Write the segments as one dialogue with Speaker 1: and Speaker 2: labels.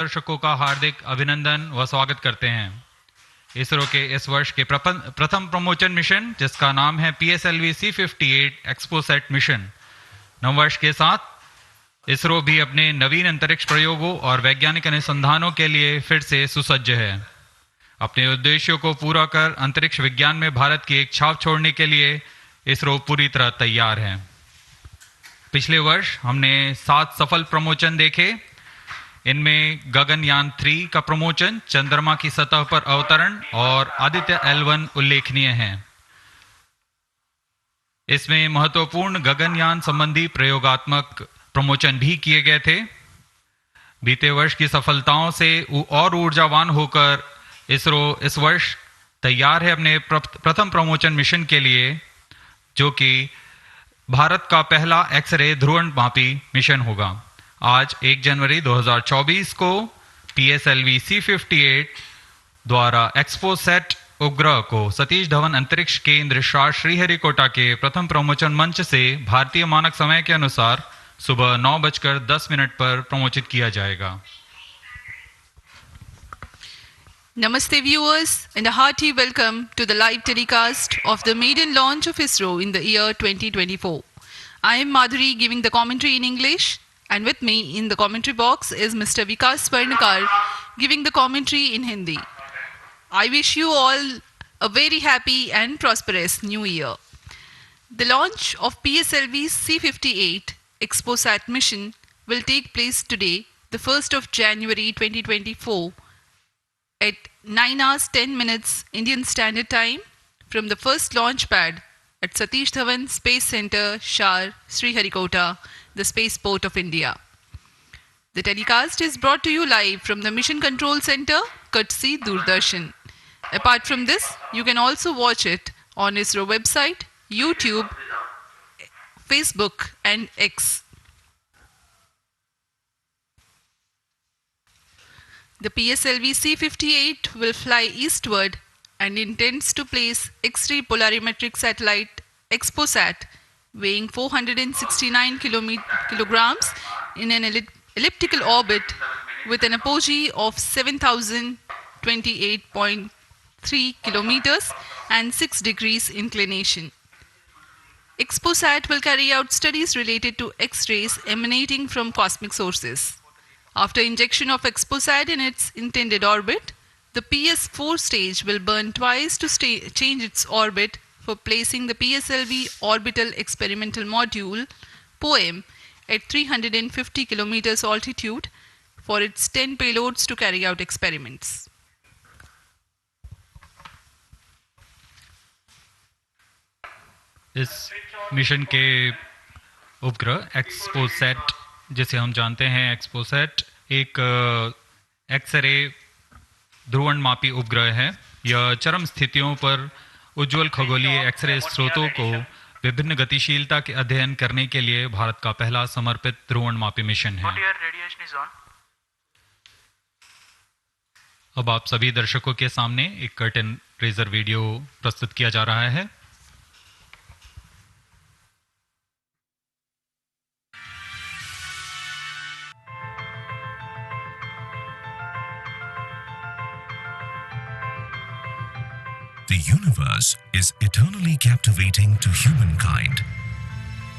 Speaker 1: दर्शकों का हार्दिक अभिनंदन व स्वागत करते हैं। इसरो के इस वर्ष के प्रथम प्रमोशन मिशन, जिसका नाम है PSLV C58 एक्सपोसैट मिशन, नववर्ष के साथ इसरो भी अपने नवीन अंतरिक्ष प्रयोगों और वैज्ञानिक अनुसंधानों के लिए फिर से सुसज्ज है। अपने उद्देश्यों को पूरा कर अंतरिक्ष विज्ञान में भारत की एक छाप छोड़ने के लिए इसरो पूरी तरह तैयार है। पिछले वर्ष हमने 7 सफल प्रमोशन देखे। इनमें गगनयान 3 का प्रमोशन, चंद्रमा की सतह पर अवतरण और आदित्य L1 उल्लेखनीय हैं। इसमें महत्वपूर्ण गगनयान संबंधी प्रयोगात्मक प्रमोशन भी किए गए थे। बीते वर्ष की सफलताओं से और ऊर्जावान होकर इसरो इस वर्ष तैयार है अपने प्रथम प्रमोशन मिशन के लिए, जो कि भारत का पहला एक्सरे ध्रुवणमापी मिशन होगा। आज 1 जनवरी 2024 को PSLV C58 द्वारा एक्सपोसैट उपग्रह को सतीश धवन अंतरिक्ष केंद्र शार श्रीहरिकोटा के प्रथम प्रमोशन मंच से भारतीय मानक समय के अनुसार सुबह 9:10 पर प्रमोचित किया जाएगा।
Speaker 2: Namaste viewers and a hearty welcome to the live telecast of the maiden launch of ISRO in the year 2024. I am Madhuri giving the commentary in English, and with me in the commentary box is Mr. Vikas Swarnakar giving the commentary in Hindi. I wish you all a very happy and prosperous new year. The launch of PSLV C58 EXPOSAT mission will take place today, the 1st of January 2024 at 9:10 Indian Standard Time from the first launch pad at Satish Dhawan Space Center, Shar, Sriharikota, the spaceport of India. The telecast is brought to you live from the Mission Control Center, courtesy Doordarshan. Apart from this, you can also watch it on ISRO website, YouTube, Facebook and X. The PSLV C58 will fly eastward and intends to place X-ray polarimetric satellite EXPOSAT weighing 469 kilograms in an elliptical orbit with an apogee of 7,028.3 kilometers and 6 degrees inclination. EXPOSAT will carry out studies related to X-rays emanating from cosmic sources. After injection of EXPOSAT in its intended orbit, the PS4 stage will burn twice to change its orbit for placing the PSLV Orbital Experimental Module (POEM) at 350 km altitude for its 10 payloads to carry out experiments.
Speaker 1: इस mission के उपग्रह XPoSat, जिसे हम जानते हैं XPoSat, एक x ray ध्रुवणमापी उपग्रह है। यह चरम स्थितियों पर उज्ज्वल खगोलीय एक्सरे स्रोतों को विभिन्न गतिशीलता के अध्ययन करने के लिए भारत का पहला समर्पित ध्रुवणमापी मिशन है। अब आप सभी दर्शकों के सामने एक कर्टन रेजर वीडियो प्रस्तुत किया जा रहा है।
Speaker 3: The universe is eternally captivating to humankind.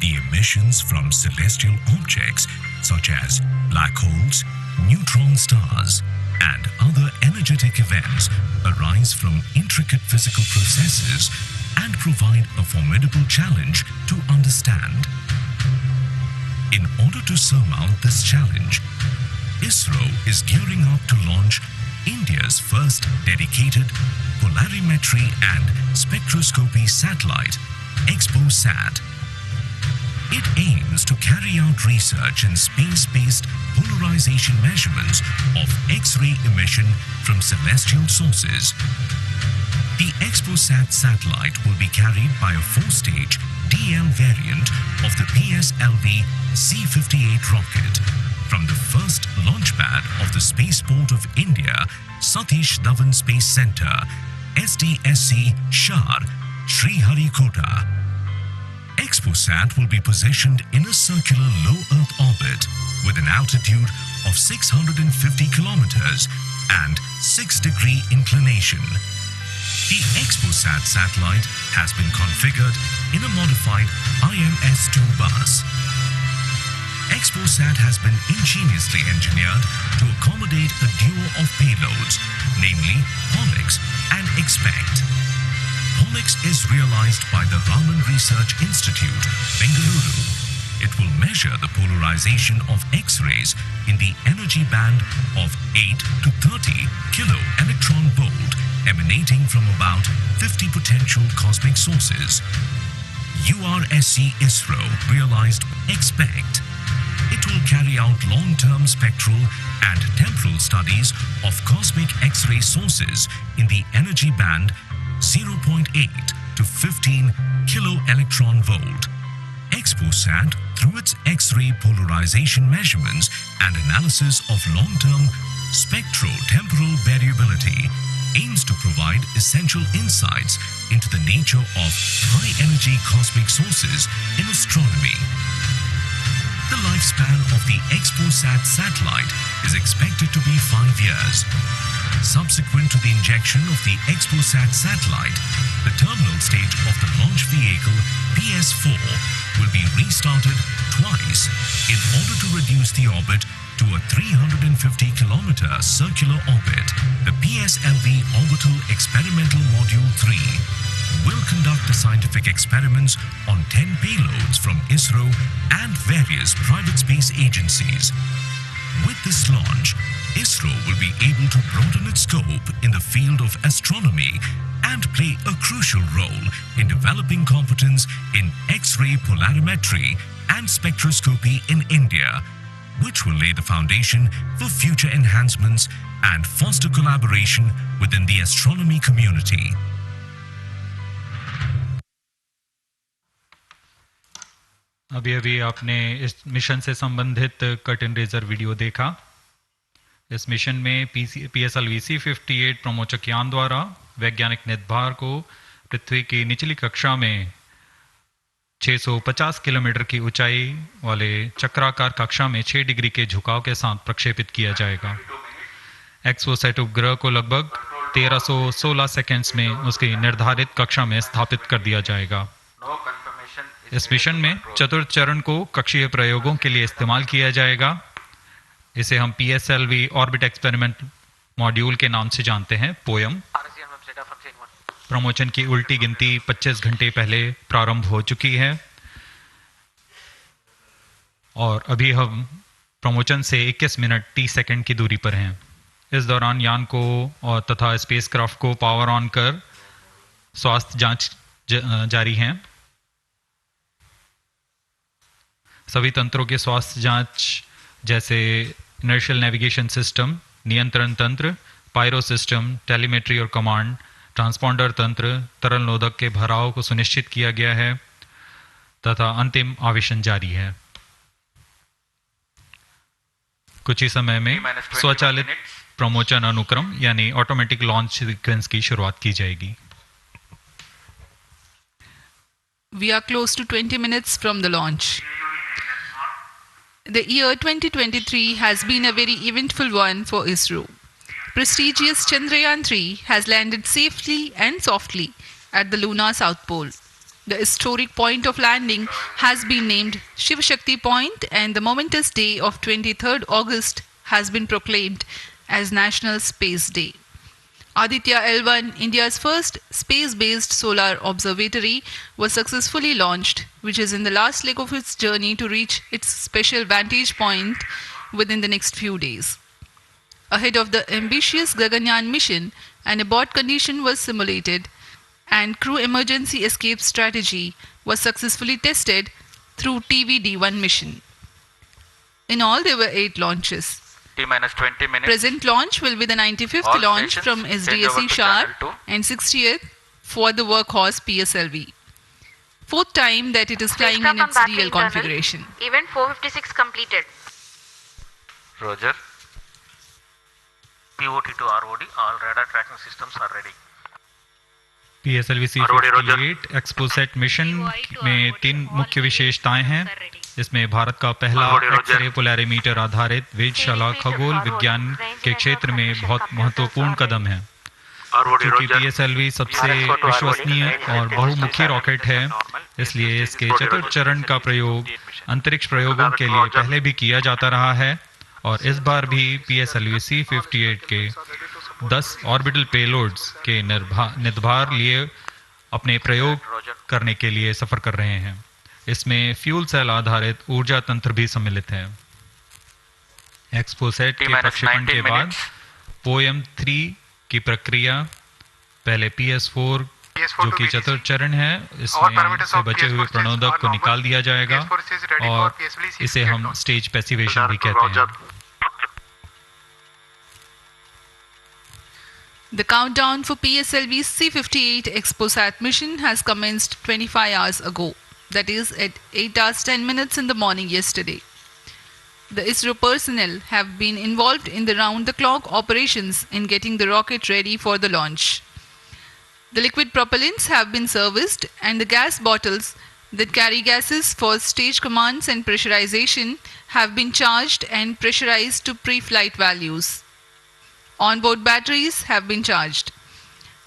Speaker 3: The emissions from celestial objects such as black holes, neutron stars, and other energetic events arise from intricate physical processes and provide a formidable challenge to understand. In order to surmount this challenge, ISRO is gearing up to launch India's first dedicated polarimetry and spectroscopy satellite, EXPOSAT. It aims to carry out research in space-based polarization measurements of X-ray emission from celestial sources. The EXPOSAT satellite will be carried by a 4-stage DL variant of the PSLV C58 rocket from the first launch pad of the spaceport of India, Satish Dhawan Space Center, SDSC Shar, Sriharikota. EXPOSAT will be positioned in a circular low Earth orbit with an altitude of 650 kilometers and 6-degree inclination. The EXPOSAT satellite has been configured in a modified IMS-2 bus. EXPOSAT has been ingeniously engineered to accommodate a duo of payloads, namely POLIX and EXPECT. POLIX is realized by the Raman Research Institute, Bengaluru. It will measure the polarization of X-rays in the energy band of 8 to 30 kilo electron volt emanating from about 50 potential cosmic sources. URSC ISRO realized EXPECT. It will carry out long-term spectral and temporal studies of cosmic X-ray sources in the energy band 0.8 to 15 kilo electron volt. EXPOSAT, through its X-ray polarization measurements and analysis of long-term spectro-temporal variability, aims to provide essential insights into the nature of high-energy cosmic sources in astronomy. The lifespan of the EXPOSAT satellite is expected to be 5 years. Subsequent to the injection of the EXPOSAT satellite, the terminal stage of the launch vehicle PS4 will be restarted twice in order to reduce the orbit to a 350-kilometer circular orbit. The PSLV Orbital Experimental Module 3 will conduct the scientific experiments on 10 payloads from ISRO and various private space agencies. With this launch, ISRO will be able to broaden its scope in the field of astronomy and play a crucial role in developing competence in X-ray polarimetry and spectroscopy in India, which will lay the foundation for future enhancements and foster collaboration within the astronomy community.
Speaker 1: अभी अभी आपने इस mission से संबंधित cut and razor video देखा। इस mission में PSLV C-58 प्रमोचक यान द्वारा वैज्ञानिक निर्धार को पृथ्वी की निचली कक्षा में 650 किलोमीटर की ऊंचाई वाले चक्राकार कक्षा में 6 डिग्री के झुकाव के साथ प्रक्षेपित किया जाएगा। EXPOSAT उपग्रह को लगभग 1316 सेकेंड्स में उसकी निर्धारित कक्षा में स्थापित कर दिया जाएगा। इस मिशन में चतुर्थ चरण को कक्षीय प्रयोगों के लिए इस्तेमाल किया जाएगा। इसे हम PSLV ऑर्बिट एक्सपेरिमेंट मॉड्यूल के नाम से जानते हैं, पोयम। प्रमोचन की उल्टी गिनती 25 घंटे पहले प्रारंभ हो चुकी है और अभी हम प्रमोचन से 21 मिनट 30 सेकंड की दूरी पर हैं। इस दौरान यान को और तथा स्पेसक्राफ्ट को पावर ऑन कर स्वास्थ्य जांच जारी है। सभी तंत्रों के स्वास्थ्य जांच जैसे इनर्शियल नेविगेशन सिस्टम, नियंत्रण तंत्र, पायरो सिस्टम, टेलीमेट्री और कमांड, ट्रांसपॉन्डर तंत्र, तरल नोदक के भराव को सुनिश्चित किया गया है तथा अंतिम आवेशन जारी है। कुछ ही समय में स्वचालित प्रमोचन अनुक्रम यानी ऑटोमेटिक लॉन्च सीक्वेंस की शुरुआत की जाएगी।
Speaker 2: We are close to 20 minutes from the launch. The year 2023 has been a very eventful one for ISRO. Prestigious Chandrayaan-3 has landed safely and softly at the lunar south pole. The historic point of landing has been named Shiv Shakti Point, and the momentous day of 23rd August has been proclaimed as National Space Day. Aditya L1, India's first space-based solar observatory, was successfully launched, which is in the last leg of its journey to reach its special vantage point within the next few days. Ahead of the ambitious Gaganyaan mission, an abort condition was simulated and crew emergency escape strategy was successfully tested through TVD-1 mission. In all, there were 8 launches.
Speaker 4: T-minus 20 minutes.
Speaker 2: Present launch will be the 95th
Speaker 4: All
Speaker 2: launch
Speaker 4: stations,
Speaker 2: from
Speaker 4: change
Speaker 2: SDSC
Speaker 4: over to
Speaker 2: Shar
Speaker 4: channel 2.
Speaker 2: and 60th for the workhorse PSLV. 4th time that it is flying in
Speaker 5: Spacecraft on
Speaker 2: its
Speaker 5: battery
Speaker 2: DL
Speaker 5: internal.
Speaker 2: configuration.
Speaker 5: Event 456 completed.
Speaker 4: Roger. POT to ROD, all radar tracking systems are ready.
Speaker 1: PSLV C-58 EXPOSAT mission में 3 मुख्य विशेषताएं हैं। इसमें भारत का पहला x ray polarimeter आधारित वेधशाला खगोल विज्ञान के क्षेत्र में बहुत महत्वपूर्ण कदम है। क्योंकि PSLV सबसे विश्वसनीय और बहुमुखी रॉकेट है, इसलिए इसके चतुर्थ चरण का प्रयोग अंतरिक्ष प्रयोगों के लिए पहले भी किया जाता रहा है और इस बार भी PSLV C-58 के 10 ऑर्बिटल पेलोड्स के निर्धार लिए अपने प्रयोग करने के लिए सफर कर रहे हैं। इसमें फ्यूल सेल आधारित ऊर्जा तंत्र भी सम्मिलित है। एक्सपोसेट के प्रक्षेपण के बाद POEM-3 की प्रक्रिया पहले PS4 जो कि चतुर्थ चरण है, इसमें से बचे हुए प्रणोदक को निकाल दिया जाएगा और इसे हम स्टेज पैसिवेशन भी कहते हैं।
Speaker 2: The countdown for PSLV C-58 EXPOSAT mission has commenced 25 hours ago, that is at 8 hours 10 minutes in the morning yesterday. The ISRO personnel have been involved in the round-the-clock operations in getting the rocket ready for the launch. The liquid propellants have been serviced and the gas bottles that carry gases for stage commands and pressurization have been charged and pressurized to pre-flight values. Onboard batteries have been charged.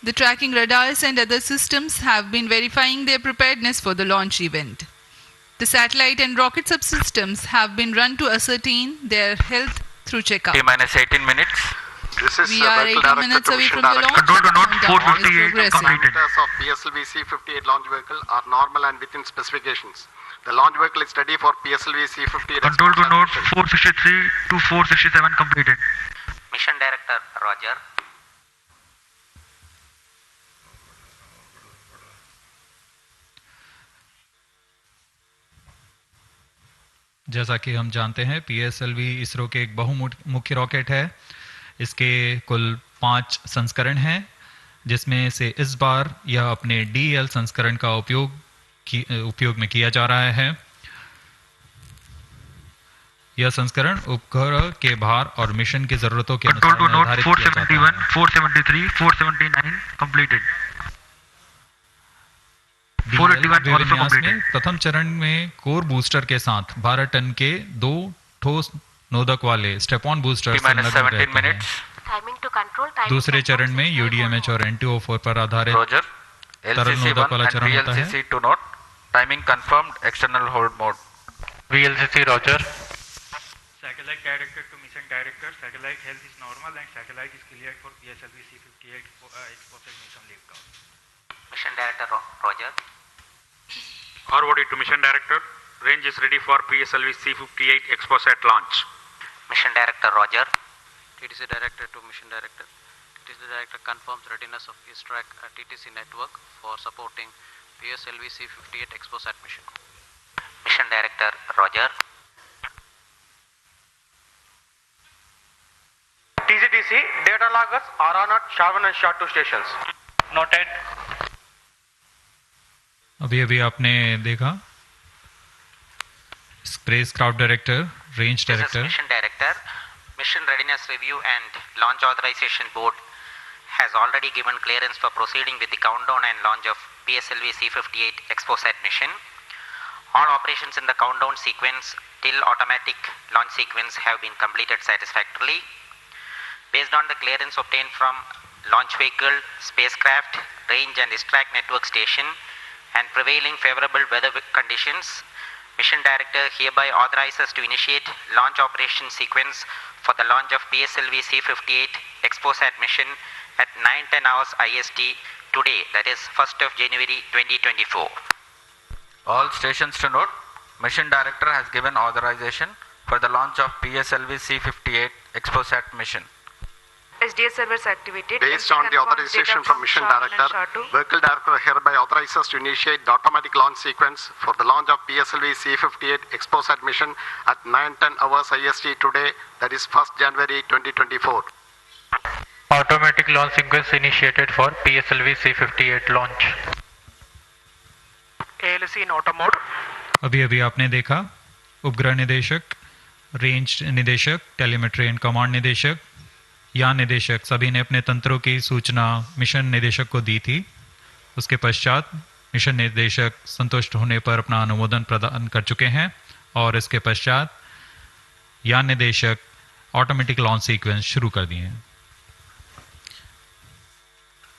Speaker 2: The tracking radars and other systems have been verifying their preparedness for the launch event. The satellite and rocket subsystems have been run to ascertain their health through checkup.
Speaker 4: T-minus 18 minutes.
Speaker 2: We are 18 minutes away from the launch.
Speaker 6: Control to note
Speaker 2: Countdown is
Speaker 6: 458
Speaker 2: progressing.
Speaker 6: completed.
Speaker 7: Parameters of PSLV C-58 launch vehicle are normal and within specifications. The launch vehicle is ready for PSLV C-58.
Speaker 6: Control to note 463 to 467 completed.
Speaker 5: Mission Director, Roger.
Speaker 1: जैसा कि हम जानते हैं, PSLV ISRO के एक बहुमुखी rocket है। इसके कुल 5 संस्करण हैं, जिसमें से इस बार यह अपने DL संस्करण का उपयोग में किया जा रहा है। यह संस्करण उपग्रह के भार और मिशन की जरूरतों के अनुसार
Speaker 6: Control to note
Speaker 1: निर्धारित किया जाता
Speaker 6: 471,
Speaker 1: है।
Speaker 6: 473, 479 completed.
Speaker 1: DL
Speaker 6: 481 also
Speaker 1: अभिविन्यास में
Speaker 6: completed.
Speaker 1: प्रथम चरण में कोर बूस्टर के साथ 12 टन के 2 ठोस नोदक वाले स्टेप ऑन बूस्टर
Speaker 4: T-minus
Speaker 1: संलग्न
Speaker 4: 17
Speaker 1: रहते हैं।
Speaker 4: minutes.
Speaker 5: Timing to control. Timing
Speaker 1: दूसरे
Speaker 5: to
Speaker 1: चरण में
Speaker 5: control.
Speaker 1: UDMH और NTO4 पर आधारित
Speaker 4: Roger.
Speaker 1: तरल नोदक
Speaker 4: LCC1
Speaker 1: वाला
Speaker 4: and
Speaker 1: चरण होता है।
Speaker 4: VLCC to note. Timing confirmed. External hold mode.
Speaker 6: VLCC Roger.
Speaker 8: Satellite director to mission director, satellite health is normal and satellite is cleared for PSLV C-58 EXPOSAT mission liftoff.
Speaker 5: Mission Director, Roger.
Speaker 8: ROD to mission director, range is ready for PSLV C-58 EXPOSAT launch.
Speaker 5: Mission Director, Roger.
Speaker 9: TTC Director to Mission Director. TTC Director confirms readiness of ISTRAC TTC network for supporting PSLV C-58 EXPOSAT mission.
Speaker 5: Mission Director, Roger.
Speaker 10: TCTC data loggers are on at SHA-1 and SHA-2 stations. Noted.
Speaker 1: अभी आपने देखा spacecraft director, range
Speaker 5: This is
Speaker 1: director,
Speaker 5: Mission Director. Mission Readiness Review and Launch Authorization Board has already given clearance for proceeding with the countdown and launch of PSLV C-58 EXPOSAT mission. All operations in the countdown sequence till automatic launch sequence have been completed satisfactorily. Based on the clearance obtained from launch vehicle, spacecraft, range and ISTRAC network station and prevailing favorable weather conditions, Mission Director hereby authorizes to initiate launch operation sequence for the launch of PSLV C-58 EXPOSAT mission at 9:10 hours IST today, that is 1st of January 2024.
Speaker 4: All stations to note. Mission Director has given authorization for the launch of PSLV C-58 EXPOSAT mission.
Speaker 11: SDS servers activated.
Speaker 7: Based on the authorization from Mission Director, Vehicle Director hereby authorizes to initiate the automatic launch sequence for the launch of PSLV C-58 EXPOSAT mission at 9:10 hours IST today, that is 1st January 2024.
Speaker 10: Automatic launch sequence initiated for PSLV C-58 launch. ALC in auto mode.
Speaker 1: अभी आपने देखा उपग्रह निदेशक, range निदेशक, telemetry and command निदेशक, यान निदेशक सभी ने अपने तंत्रों की सूचना मिशन निदेशक को दी थी। उसके पश्चात मिशन निदेशक संतुष्ट होने पर अपना अनुमोदन प्रदान कर चुके हैं और इसके पश्चात यान निदेशक ऑटोमेटिक लॉन्च सीक्वेंस शुरू कर दिए हैं।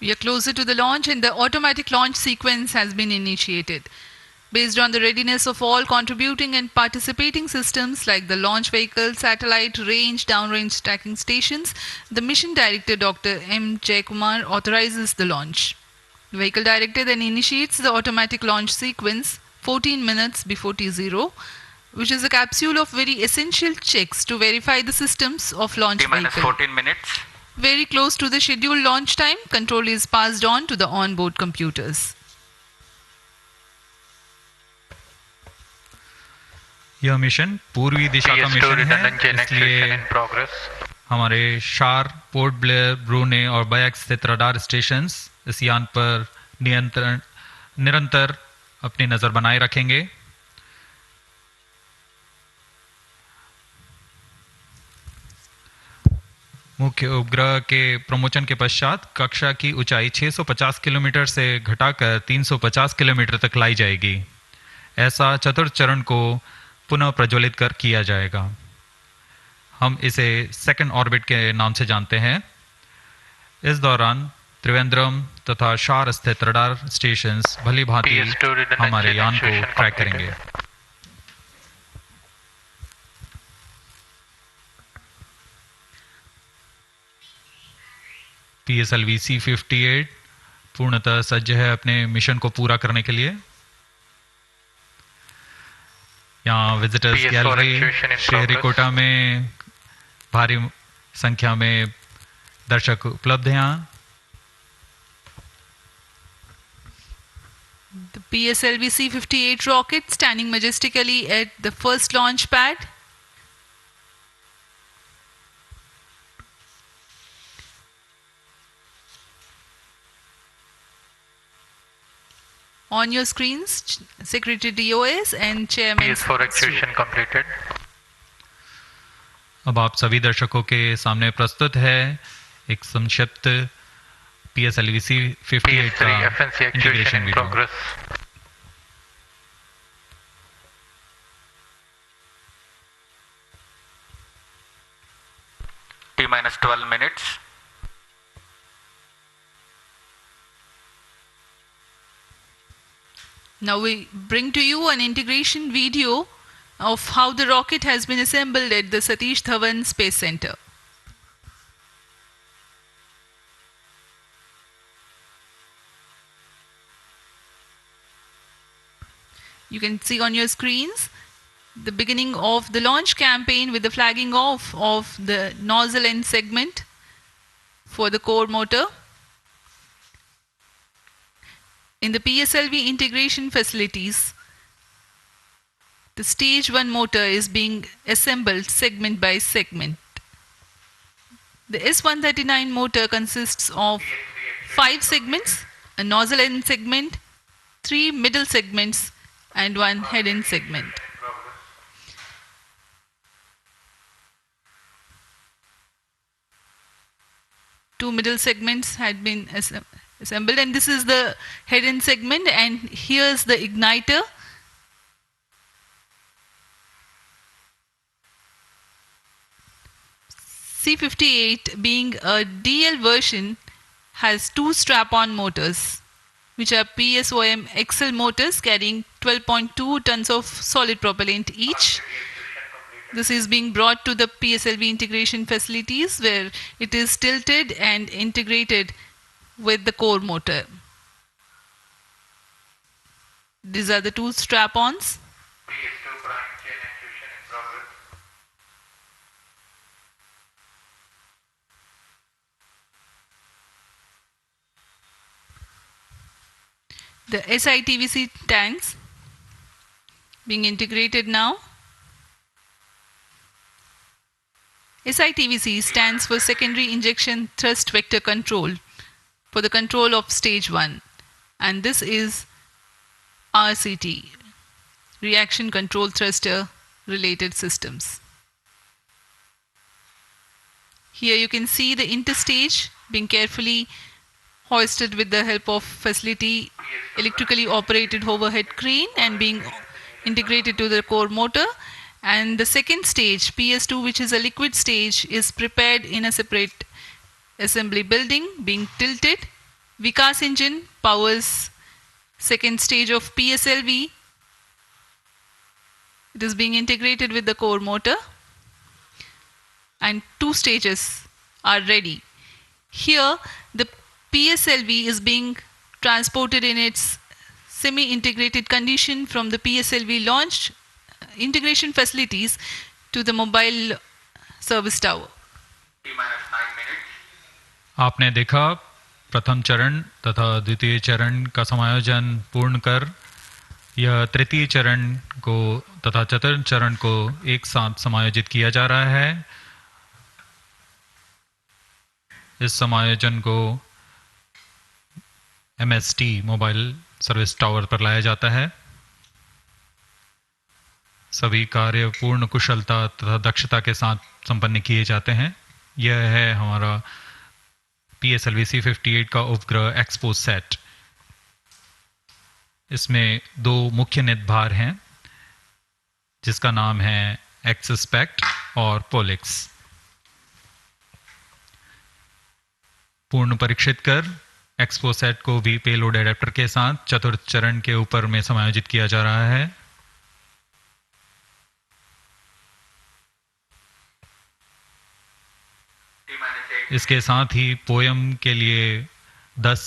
Speaker 2: We are closer to the launch and the automatic launch sequence has been initiated. Based on the readiness of all contributing and participating systems like the launch vehicle, satellite, range, downrange tracking stations, the mission director Dr. M. Jaikumar authorizes the launch. The vehicle director then initiates the automatic launch sequence 14 minutes before T0, which is a capsule of very essential checks to verify the systems of launch
Speaker 4: T-minus
Speaker 2: vehicle.
Speaker 4: 14 minutes.
Speaker 2: Very close to the scheduled launch time, control is passed on to the onboard computers.
Speaker 1: यह mission पूर्वी दिशा का mission है, इसलिए हमारे शार, port Blair, ब्रूने और बयाक स्थित radar stations इस यान पर निरंतर अपनी नज़र बनाए रखेंगे। मुख्य उपग्रह के प्रमोशन के पश्चात कक्षा की ऊंचाई 650 किलोमीटर से घटाकर 350 किलोमीटर तक लाई जाएगी। ऐसा चतुर्थ चरण को पुनः प्रज्वलित कर किया जाएगा। हम इसे सेकंड ऑर्बिट के नाम से जानते हैं। इस दौरान त्रिवेंद्रम तथा शार स्थित रडार स्टेशंस भली भांति हमारे यान को ट्रैक करेंगे। PSLV C58 पूर्णतः सज्ज है अपने मिशन को पूरा करने के लिए। यहाँ विजिटर्स गैलरी श्रीहरिकोटा में भारी संख्या में दर्शक उपलब्ध हैं।
Speaker 2: The PSLV C58 rocket standing majestically at the first launch pad. On your screens, Secretary DOS and Chairman.
Speaker 10: PS4 actuation completed.
Speaker 1: अब आप सभी दर्शकों के सामने प्रस्तुत है एक संक्षिप्त PSLV C58 का integration video.
Speaker 4: T-minus 12 minutes.
Speaker 2: Now we bring to you an integration video of how the rocket has been assembled at the Satish Dhawan Space Center. You can see on your screens the beginning of the launch campaign with the flagging off of the nozzle end segment for the core motor. In the PSLV integration facilities, the stage 1 motor is being assembled segment by segment. The S139 motor consists of 5 segments, a nozzle end segment, 3 middle segments and 1 head end segment. Two middle segments had been assembled, and this is the head end segment, and here's the igniter. C58 being a DL version has 2 strap-on motors, which are PSOM XL motors carrying 12.2 tons of solid propellant each. This is being brought to the PSLV integration facilities where it is tilted and integrated with the core motor. These are the 2 strap-ons. The SITVC tanks being integrated now. SITVC stands for Secondary Injection Thrust Vector Control for the control of stage 1, and this is RCT, Reaction Control Thruster related systems. Here you can see the interstage being carefully hoisted with the help of facility electrically operated overhead crane and being integrated to the core motor, and the second stage, PS2, which is a liquid stage, is prepared in a separate assembly building being tilted. Vikas engine powers second stage of PSLV. It is being integrated with the core motor, and 2 stages are ready. Here the PSLV is being transported in its semi-integrated condition from the PSLV launch integration facilities to the mobile service tower.
Speaker 1: आपने देखा प्रथम चरण तथा द्वितीय चरण का समायोजन पूर्ण कर यह तृतीय चरण को तथा चतुर्थ चरण को एक साथ समायोजित किया जा रहा है। इस समायोजन को MST मोबाइल सर्विस टावर पर लाया जाता है। सभी कार्य पूर्ण कुशलता तथा दक्षता के साथ संपन्न किए जाते हैं। यह है हमारा PSLV C58 का उपग्रह EXPOSAT। इसमें 2 मुख्य नितभार हैं जिसका नाम है EXPOSAT और POLIX। पूर्ण परीक्षित कर EXPOSAT को भी पेलोड एडेप्टर के साथ चतुर्थ चरण के ऊपर में समायोजित किया जा रहा है। इसके साथ ही पोयम के लिए 10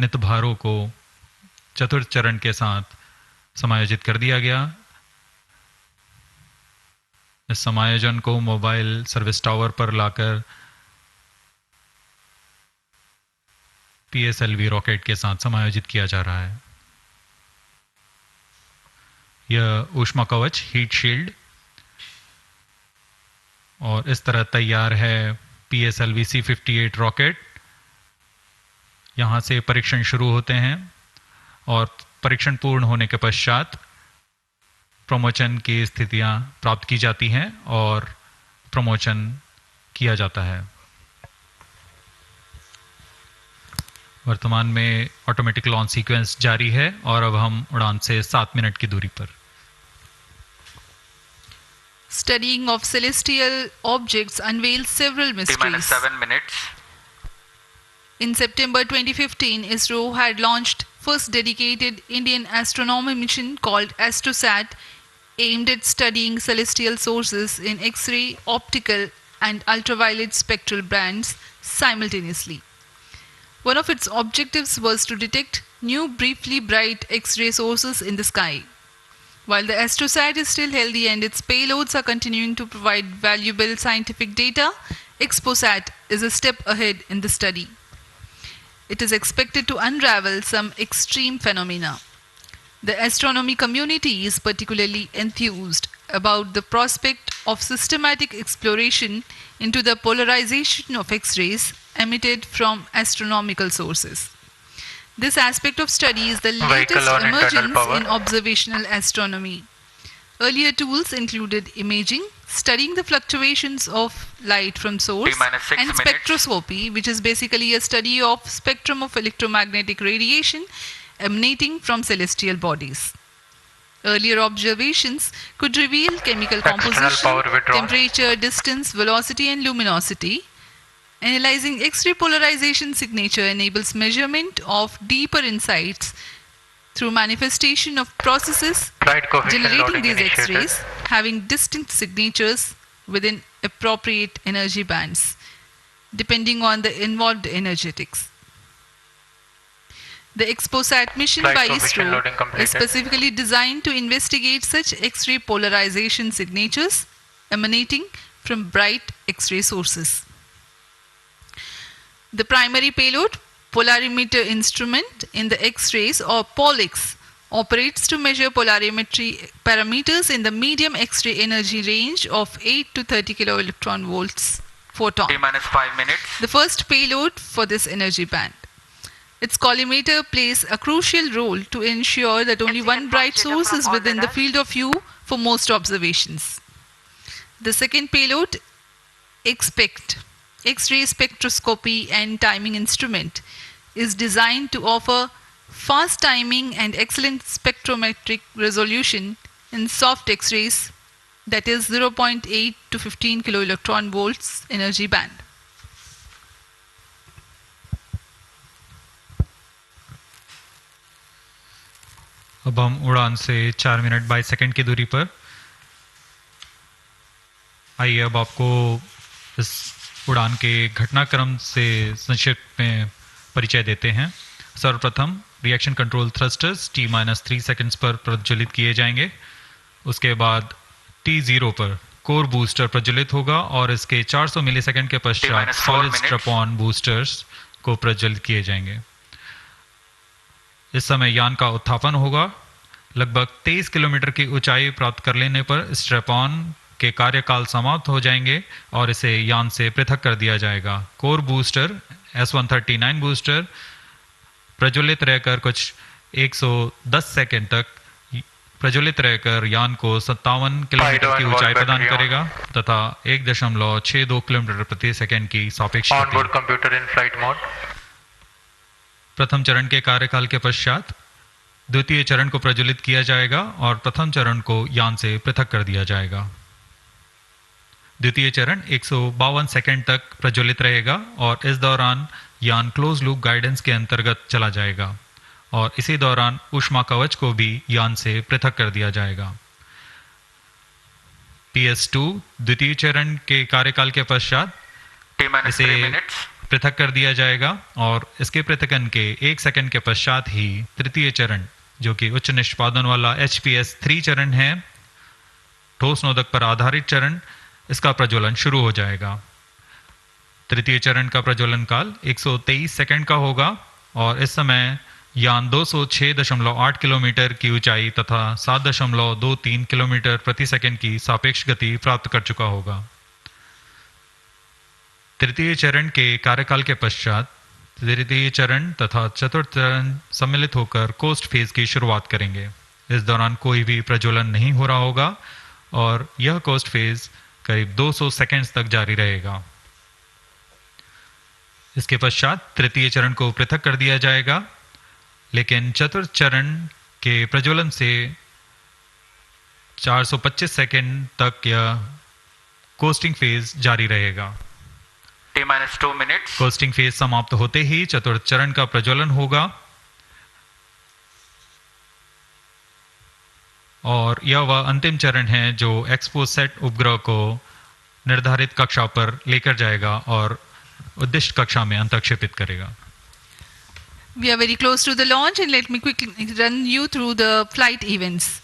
Speaker 1: नितभारों को चतुर्थ चरण के साथ समायोजित कर दिया गया। इस समायोजन को मोबाइल सर्विस टावर पर लाकर PSLV रॉकेट के साथ समायोजित किया जा रहा है। यह ऊष्मा कवच हीट शील्ड और इस तरह तैयार है PSLV C58 रॉकेट। यहाँ से परीक्षण शुरू होते हैं और परीक्षण पूर्ण होने के पश्चात प्रमोशन की स्थितियां प्राप्त की जाती हैं और प्रमोशन किया जाता है। वर्तमान में ऑटोमेटिक लॉन्च सीक्वेंस जारी है और अब हम उड़ान से 7 मिनट की दूरी पर।
Speaker 2: Studying of celestial objects unveils several mysteries.
Speaker 4: 7 minutes.
Speaker 2: In September 2015, ISRO had launched first dedicated Indian astronomy mission called ASTROSAT, aimed at studying celestial sources in X-ray, optical and ultraviolet spectral bands simultaneously. One of its objectives was to detect new briefly bright X-ray sources in the sky. While the ASTROSAT is still healthy and its payloads are continuing to provide valuable scientific data, EXPOSAT is a step ahead in the study. It is expected to unravel some extreme phenomena. The astronomy community is particularly enthused about the prospect of systematic exploration into the polarization of X-rays emitted from astronomical sources. This aspect of study is the latest emergence in observational astronomy. Earlier tools included imaging, studying the fluctuations of light from source, and spectroscopy, which is basically a study of spectrum of electromagnetic radiation emanating from celestial bodies. Earlier observations could reveal chemical composition, temperature, distance, velocity and luminosity. Analyzing X-ray polarization signature enables measurement of deeper insights through manifestation of processes generating these X-rays having distinct signatures within appropriate energy bands, depending on the involved energetics. The EXPOSAT mission by ISRO is specifically designed to investigate such X-ray polarization signatures emanating from bright X-ray sources. The primary payload, polarimeter instrument in the X-rays or POLIX, operates to measure polarimetry parameters in the medium X-ray energy range of 8 to 30 kiloelectron volts photon.
Speaker 4: T-5 minutes.
Speaker 2: The first payload for this energy band. Its collimator plays a crucial role to ensure that only one bright source is within the field of view for most observations. The second payload, EXPECT, X-ray spectroscopy and timing instrument, is designed to offer fast timing and excellent spectrometric resolution in soft X-rays, that is 0.8 to 15 kilo electron volts energy band.
Speaker 1: अब हम उड़ान से 4 minute 22 second की दूरी पर। आइए अब आपको इस उड़ान के घटनाक्रम से संक्षिप्त में परिचय देते हैं। सर्वप्रथम reaction control thrusters T-3 seconds पर प्रज्वलित किए जाएंगे। उसके बाद T0 पर कोर बूस्टर प्रज्वलित होगा और इसके 400 मिलीसेकंड के पश्चात सॉलिड स्ट्रैप-ऑन बूस्टर्स को प्रज्वलित किए जाएंगे। इस समय यान का उत्थापन होगा। लगभग 23 किलोमीटर की ऊंचाई प्राप्त कर लेने पर स्ट्रैप-ऑन के कार्यकाल समाप्त हो जाएंगे और इसे यान से पृथक कर दिया जाएगा। कोर बूस्टर S-139 बूस्टर प्रज्वलित रहकर कुछ 110 सेकंड तक प्रज्वलित रहकर यान को 57 किलोमीटर की ऊंचाई प्रदान करेगा तथा 1.62 किलोमीटर प्रति सेकंड की सापेक्ष गति।
Speaker 10: Computer in flight mode.
Speaker 1: प्रथम चरण के कार्यकाल के पश्चात द्वितीय चरण को प्रज्वलित किया जाएगा और प्रथम चरण को यान से पृथक कर दिया जाएगा। द्वितीय चरण 152 सेकंड तक प्रज्वलित रहेगा और इस दौरान यान क्लोज लूप गाइडेंस के अंतर्गत चला जाएगा और इसी दौरान ऊष्मा कवच को भी यान से पृथक कर दिया जाएगा। PS2 द्वितीय चरण के कार्यकाल के पश्चात इसे पृथक कर दिया जाएगा और इसके पृथकन के 1 सेकंड के पश्चात ही तृतीय चरण, जो कि उच्च निष्पादन वाला HPS-3 चरण है, ठोस नोदक पर आधारित चरण, इसका प्रज्वलन शुरू हो जाएगा। तृतीय चरण का प्रज्वलन काल 123 सेकंड का होगा और इस समय यान 206.8 किलोमीटर की ऊंचाई तथा 7.23 किलोमीटर प्रति सेकंड की सापेक्ष गति प्राप्त कर चुका होगा। तृतीय चरण के कार्यकाल के पश्चात तृतीय चरण तथा चतुर्थ चरण सम्मिलित होकर कोस्ट फेज की शुरुआत करेंगे। इस दौरान कोई भी प्रज्वलन नहीं हो रहा होगा और यह कोस्ट फेज करीब 200 सेकंड्स तक जारी रहेगा। इसके पश्चात तृतीय चरण को पृथक कर दिया जाएगा, लेकिन चतुर्थ चरण के प्रज्वलन से 425 सेकंड तक यह कोस्टिंग फेज जारी रहेगा।
Speaker 4: T-2 minutes।
Speaker 1: कोस्टिंग फेज समाप्त होते ही चतुर्थ चरण का प्रज्वलन होगा और यह वह अंतिम चरण है जो एक्सपोसेट उपग्रह को निर्धारित कक्षा पर लेकर जाएगा और उद्दिष्ट कक्षा में अंतक्षेपित करेगा।
Speaker 2: We are very close to the launch and let me quickly run you through the flight events.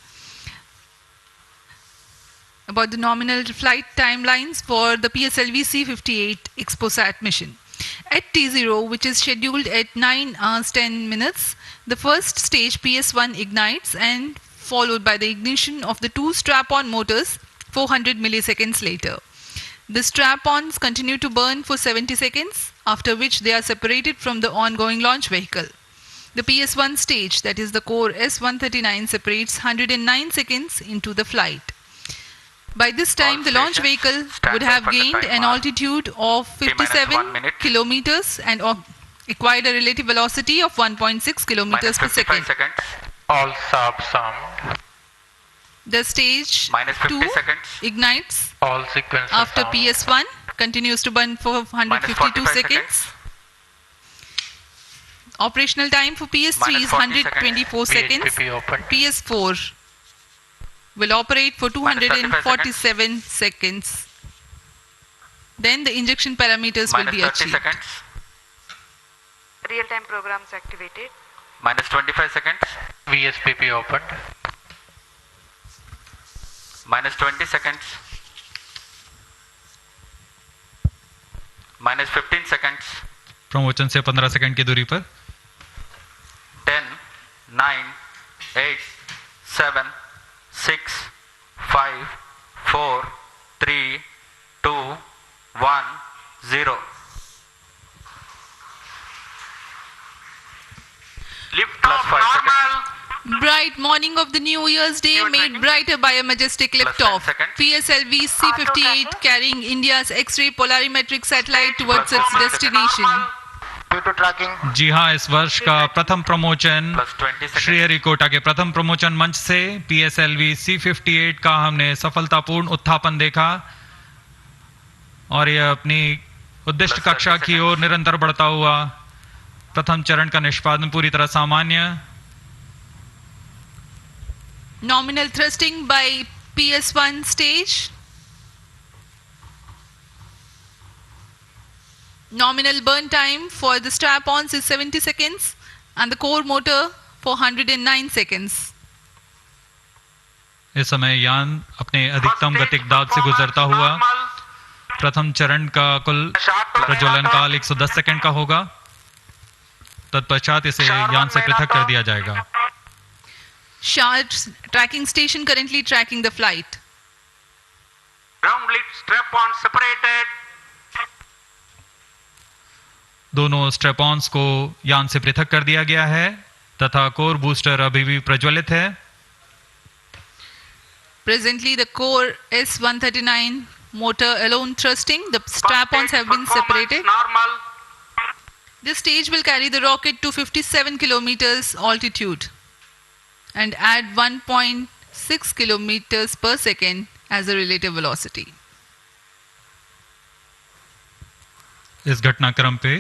Speaker 2: About the nominal flight timelines for the PSLV C-58 EXPOSAT mission. At T0, which is scheduled at 9 hours 10 minutes, the first stage PS1 ignites and followed by the ignition of the two strap-on motors 400 milliseconds later. The strap-ons continue to burn for 70 seconds, after which they are separated from the ongoing launch vehicle. The PS1 stage, that is the core S-139, separates 109 seconds into the flight. By this time, the launch vehicle would have gained an altitude of 57 kilometers and acquired a relative velocity of 1.6 kilometers per second.
Speaker 10: All sub sound.
Speaker 2: The stage 2 ignites
Speaker 10: All sequences
Speaker 2: after
Speaker 10: sound.
Speaker 2: PS1, continues to burn for 152 seconds. Operational time for PS3 is 124 seconds.
Speaker 10: VSPP open.
Speaker 2: PS4 will operate for 247 seconds. Then the injection parameters will be
Speaker 4: 30
Speaker 2: achieved.
Speaker 4: seconds.
Speaker 11: Real-time programs activated.
Speaker 4: Minus 25 seconds.
Speaker 10: VSPP opened.
Speaker 4: Minus 20 seconds. Minus 15 seconds.
Speaker 1: प्रमोचन से 15 second की दूरी पर
Speaker 4: 10, 9, 8, 7, 6, 5, 4, 3, 2, 1, 0. Lift off normal.
Speaker 2: Bright morning of the New Year's Day made brighter by a majestic liftoff. PSLV C-58 carrying India's X-ray polarimetric satellite towards its destination.
Speaker 5: due to tracking.
Speaker 1: जी हाँ, इस वर्ष का प्रथम promotion
Speaker 4: Plus 20 seconds.
Speaker 1: Sriharikota के प्रथम promotion मंच से PSLV C58 का हमने सफलतापूर्ण उत्थापन देखा और यह अपनी उद्दिष्ट
Speaker 4: Plus
Speaker 1: कक्षा
Speaker 4: 30
Speaker 1: की ओर निरंतर बढ़ता हुआ। प्रथम चरण का निष्पादन पूरी तरह सामान्य।
Speaker 2: Nominal thrusting by PS1 stage. Nominal burn time for the strap-ons is 70 seconds and the core motor for 109 seconds.
Speaker 1: इस समय यान अपने अधिकतम गतिक दाब से गुजरता हुआ। प्रथम चरण का कुल प्रज्वलन काल 110 सेकंड का होगा। तत्पश्चात इसे यान से पृथक कर दिया जाएगा।
Speaker 2: Charge tracking station currently tracking the flight.
Speaker 5: Ground lead strap-on separated.
Speaker 1: दोनों स्ट्रैप-ऑन्स को यान से पृथक कर दिया गया है तथा कोर बूस्टर अभी भी प्रज्वलित है।
Speaker 2: Presently, the core S139 motor alone thrusting. The strap-ons have been separated.
Speaker 5: Normal.
Speaker 2: This stage will carry the rocket to 57 kilometers altitude and add 1.6 kilometers per second as a relative velocity.
Speaker 1: इस घटनाक्रम पे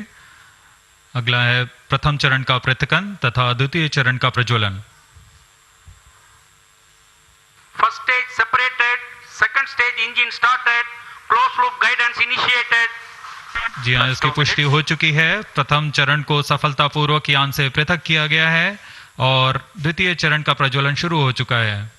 Speaker 1: अगला है प्रथम चरण का पृथकन तथा द्वितीय चरण का प्रज्वलन।
Speaker 5: First stage separated. Second stage engine started. Closed loop guidance initiated.
Speaker 1: जी हाँ, इसकी पुष्टि हो चुकी है। प्रथम चरण को सफलतापूर्वक यान से पृथक किया गया है और द्वितीय चरण का प्रज्वलन शुरू हो चुका है।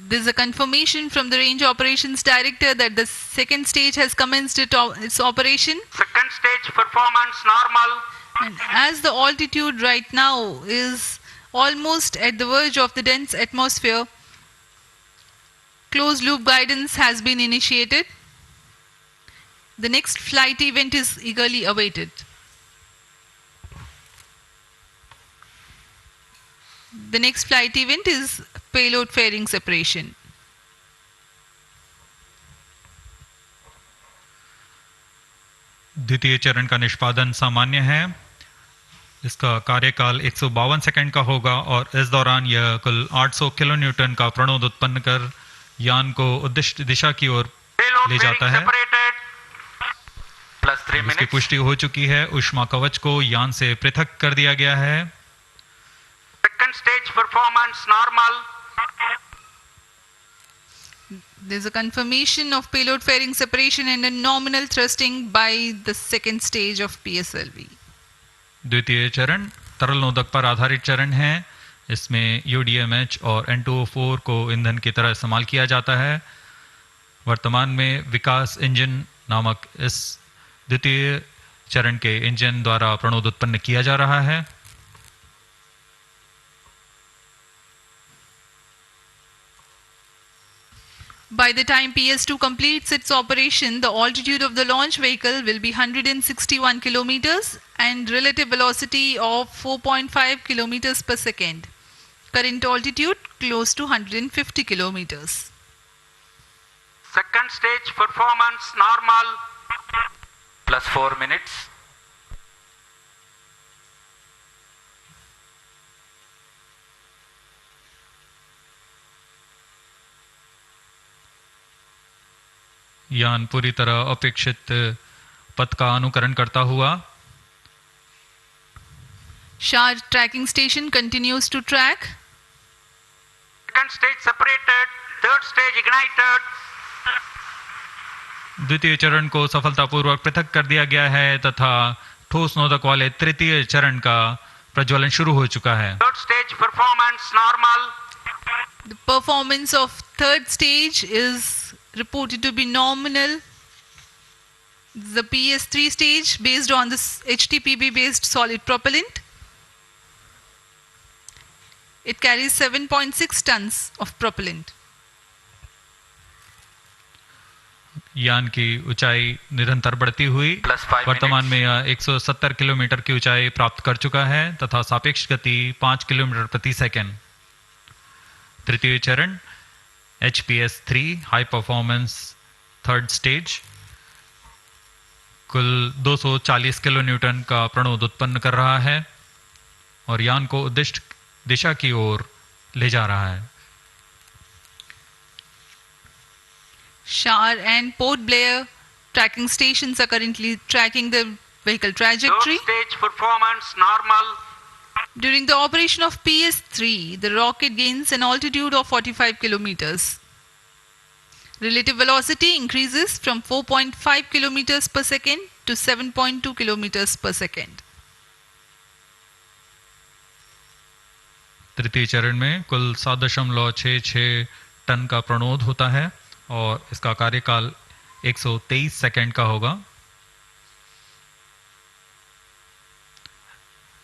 Speaker 2: This is a confirmation from the Range Operations Director that the second stage has commenced its operation.
Speaker 5: Second stage performance normal.
Speaker 2: And as the altitude right now is almost at the verge of the dense atmosphere, closed loop guidance has been initiated. The next flight event is eagerly awaited. The next flight event is payload fairing separation.
Speaker 1: द्वितीय चरण का निष्पादन सामान्य है। इसका कार्यकाल 152 second का होगा और इस दौरान यह कुल 800 किलोन्यूटन का प्रणोद उत्पन्न कर यान को उद्दिष्ट दिशा की ओर ले जाता है।
Speaker 4: Plus 3
Speaker 1: इसकी
Speaker 4: minutes.
Speaker 1: पुष्टि हो चुकी है। ऊष्मा कवच को यान से पृथक कर दिया गया है।
Speaker 5: Second stage performance normal.
Speaker 2: There is a confirmation of payload fairing separation and a nominal thrusting by the second stage of PSLV.
Speaker 1: द्वितीय चरण तरल नोदक पर आधारित चरण है। इसमें UDMH और N2O4 को ईंधन की तरह इस्तेमाल किया जाता है। वर्तमान में विकास इंजन नामक इस द्वितीय चरण के इंजन द्वारा प्रणोद उत्पन्न किया जा रहा है।
Speaker 2: By the time PS2 completes its operation, the altitude of the launch vehicle will be 161 kilometers and relative velocity of 4.5 kilometers per second. Current altitude close to 150 kilometers.
Speaker 5: Second stage performance normal.
Speaker 4: Plus 4 minutes.
Speaker 1: यान पूरी तरह अपेक्षित पथ का अनुकरण करता हुआ।
Speaker 2: Charge tracking station continues to track.
Speaker 5: Second stage separated. Third stage ignited.
Speaker 1: द्वितीय चरण को सफलतापूर्वक पृथक कर दिया गया है तथा ठोस नोदक वाले तृतीय चरण का प्रज्वलन शुरू हो चुका है।
Speaker 5: Third stage performance normal.
Speaker 2: The performance of third stage is reported to be nominal. The PS3 stage based on this HTPB based solid propellant. It carries 7.6 tons of propellant.
Speaker 1: यान की ऊंचाई निरंतर बढ़ती हुई
Speaker 4: Plus 5
Speaker 1: वर्तमान
Speaker 4: minutes.
Speaker 1: में यह 170 kilometre की ऊंचाई प्राप्त कर चुका है तथा सापेक्ष गति 5 किलोमीटर प्रति सेकंड। तृतीय चरण HPS 3 high performance third stage. कुल 240 किलो न्यूटन का प्रणोद उत्पन्न कर रहा है और यान को उद्दिष्ट दिशा की ओर ले जा रहा है।
Speaker 2: Shar and Port Blair tracking stations are currently tracking the vehicle trajectory.
Speaker 12: Stage performance normal.
Speaker 2: During the operation of PS3, the rocket gains an altitude of 45 kilometers. Relative velocity increases from 4.5 kilometers per second to 7.2 kilometers per second.
Speaker 1: तृतीय चरण में कुल 7.66 ton का प्रणोद होता है और इसका कार्यकाल 123 सेकंड का होगा।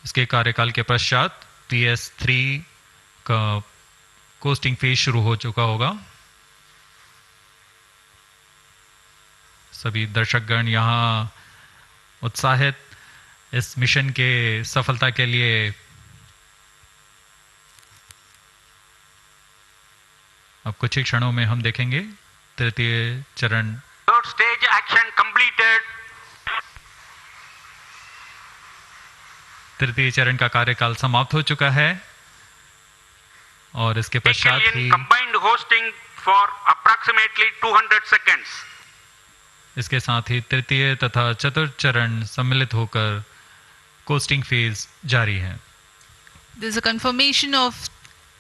Speaker 1: इसके कार्यकाल के पश्चात PS3 का कोस्टिंग फेज शुरू हो चुका होगा। सभी दर्शकगण यहाँ उत्साहित इस मिशन के सफलता के लिए अब कुछ ही क्षणों में हम देखेंगे तृतीय चरण।
Speaker 12: Third stage action completed.
Speaker 1: तृतीय चरण का कार्यकाल समाप्त हो चुका है और इसके पश्चात ही
Speaker 12: combined hosting for approximately 200 seconds.
Speaker 1: इसके साथ ही तृतीय तथा चतुर्थ चरण सम्मिलित होकर कोस्टिंग फेज जारी है।
Speaker 2: There is a confirmation of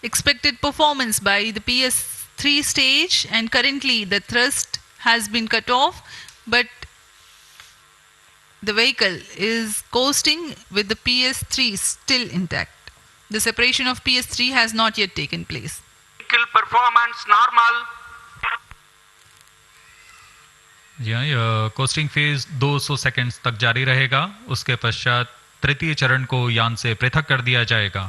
Speaker 2: expected performance by the PS3 stage, and currently the thrust has been cut off, but the vehicle is coasting with the PS3 still intact. The separation of PS3 has not yet taken place.
Speaker 12: Vehicle performance normal.
Speaker 1: यह costing phase 200 seconds तक जारी रहेगा। उसके पश्चात तृतीय चरण को यान से पृथक कर दिया जाएगा।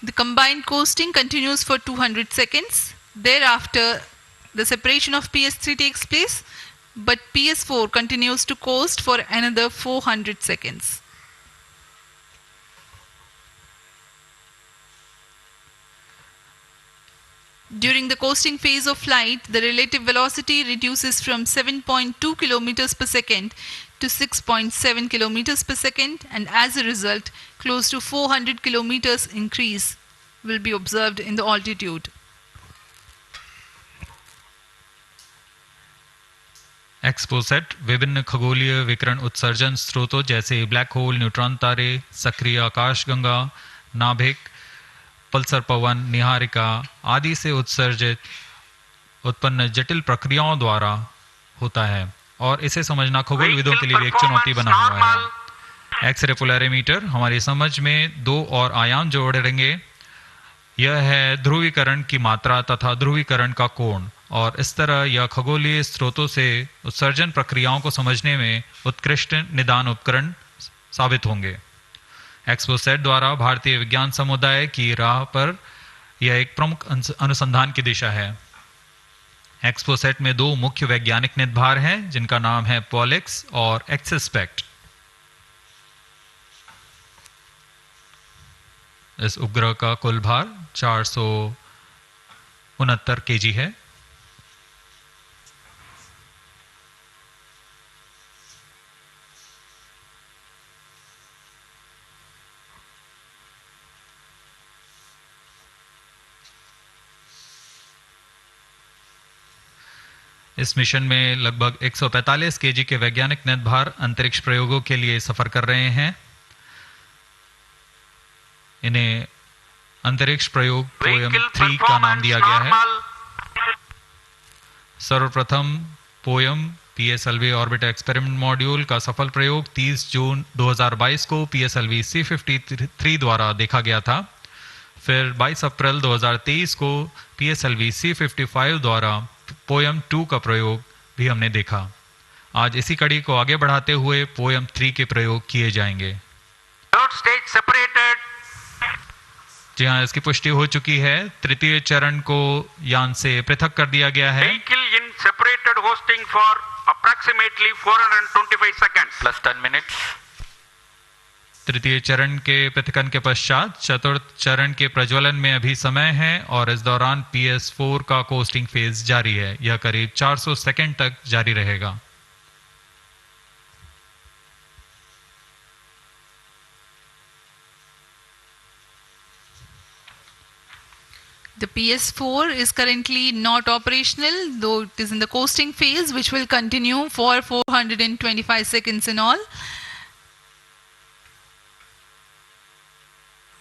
Speaker 2: The combined coasting continues for 200 seconds. Thereafter, the separation of PS3 takes place, but PS4 continues to coast for another 400 seconds. During the coasting phase of flight, the relative velocity reduces from 7.2 kilometers per second to 6.7 kilometers per second, and as a result, close to 400 kilometers increase will be observed in the altitude.
Speaker 1: XPoSat विभिन्न खगोलीय विकिरण उत्सर्जन स्रोतों जैसे black hole, neutron तारे, सक्रिय आकाशगंगा, नाभिक, पल्सर पवन, निहारिका आदि से उत्सर्जित उत्पन्न जटिल प्रक्रियाओं द्वारा होता है और इसे समझना खगोलविदों के लिए भी एक चुनौती बना हुआ है। एक्सरे पोलैरिमीटर हमारी समझ में दो और आयाम जोड़ेंगे। यह है ध्रुवीकरण की मात्रा तथा ध्रुवीकरण का कोण, और इस तरह यह खगोलीय स्रोतों से उत्सर्जन प्रक्रियाओं को समझने में उत्कृष्ट निदान उपकरण साबित होंगे। एक्सपोसेट द्वारा भारतीय विज्ञान समुदाय की राह पर यह एक प्रमुख अनुसंधान की दिशा है। एक्सपोसेट में दो मुख्य वैज्ञानिक निदभार हैं जिनका नाम है पॉलिक्स और एक्सस्पेक्ट। इस उपग्रह का कुल भार 469 केजी है। इस मिशन में लगभग 145 केजी के वैज्ञानिक निदभार अंतरिक्ष प्रयोगों के लिए सफर कर रहे हैं। इन्हें अंतरिक्ष प्रयोग पोयम 3 का नाम दिया गया है। सर्वप्रथम poem PSLV orbiter experiment module का सफल प्रयोग 30 जून 2022 को PSLV C53 द्वारा देखा गया था। फिर 22 अप्रैल 2023 को PSLV C55 द्वारा पोयम 2 का प्रयोग भी हमने देखा। आज इसी कड़ी को आगे बढ़ाते हुए पोयम 3 के प्रयोग किए जाएंगे। जी हाँ, इसकी पुष्टि हो चुकी है। तृतीय चरण को यान से पृथक कर दिया गया है।
Speaker 12: Vehicle in separated hosting for approximately 425 seconds plus 10 minutes.
Speaker 1: तृतीय चरण के पृथकन के पश्चात चतुर्थ चरण के प्रज्वलन में अभी समय है और इस दौरान PS4 का कोस्टिंग फेज जारी है। यह करीब 400 सेकंड तक जारी रहेगा।
Speaker 2: The PS4 is currently not operational, though it is in the coasting phase, which will continue for 425 seconds in all.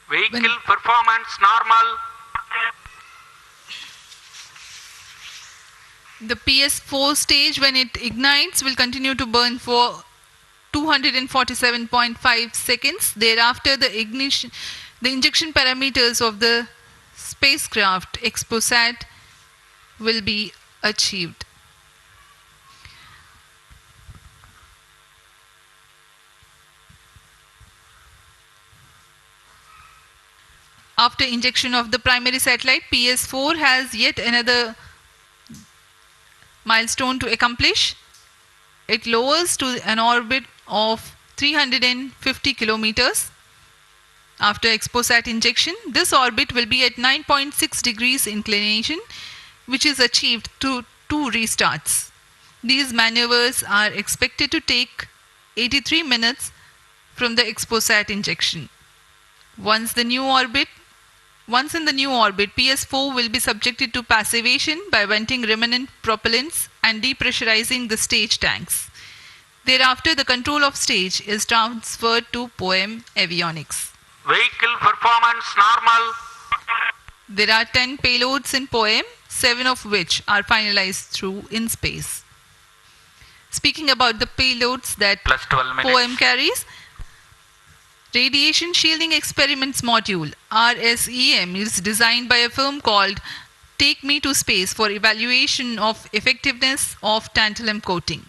Speaker 12: Vehicle performance normal.
Speaker 2: The PS4 stage, when it ignites, will continue to burn for 247.5 seconds. Thereafter, the injection parameters of the spacecraft EXPOSAT will be achieved. After injection of the primary satellite, PS4 has yet another milestone to accomplish. It lowers to an orbit of 350 kilometers. After EXPOSAT injection, this orbit will be at 9.6 degrees inclination, which is achieved through 2 restarts. These maneuvers are expected to take 83 minutes from the EXPOSAT injection. Once in the new orbit, PS4 will be subjected to passivation by venting remnant propellants and depressurizing the stage tanks. Thereafter, the control of stage is transferred to POEM avionics.
Speaker 12: Vehicle performance normal.
Speaker 2: There are 10 payloads in POEM, 7 of which are finalized through in space. Speaking about the payloads that
Speaker 4: Plus 12 minutes.
Speaker 2: POEM carries, Radiation Shielding Experiments Module (RSEM) is designed by a firm called Take Me to Space for evaluation of effectiveness of tantalum coating.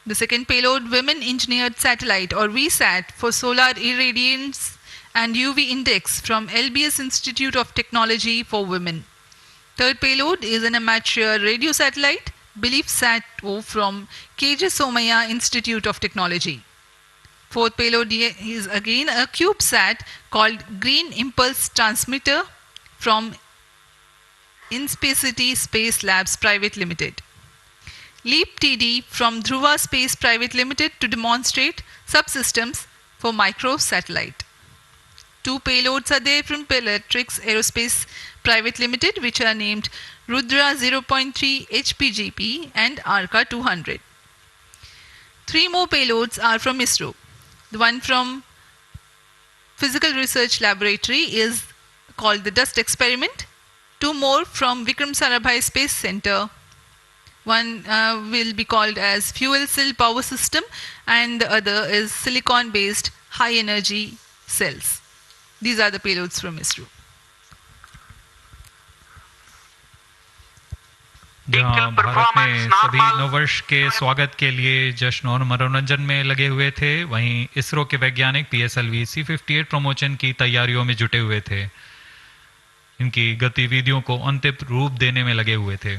Speaker 2: The second payload, Women Engineered Satellite or VSAT for solar irradiance and UV index from LBS Institute of Technology for Women. Third payload is an amateur radio satellite, BeliefSat-O from KJ Somaya Institute of Technology. Fourth payload is again a CubeSat called Green Impulse Transmitter from Inspacity Space Labs Private Limited. LEAP TD from Dhruva Space Private Limited to demonstrate subsystems for microsatellite. 2 payloads are there from Peletrix Aerospace Private Limited, which are named Rudra 0.3 HPGP and Arca 200. 3 more payloads are from ISRO. The one from Physical Research Laboratory is called the Dust Experiment. 2 more from Vikram Sarabhai Space Center. One will be called as Fuel Cell Power System and the other is Silicon Based High Energy Cells. These are the payloads from ISRO.
Speaker 1: जहाँ भारत में सभी नववर्ष के स्वागत के लिए जश्न और मनोरंजन में लगे हुए थे, वहीं इसरो के वैज्ञानिक PSLV C58 प्रमोशन की तैयारियों में जुटे हुए थे। इनकी गतिविधियों को अंतिम रूप देने में लगे हुए थे।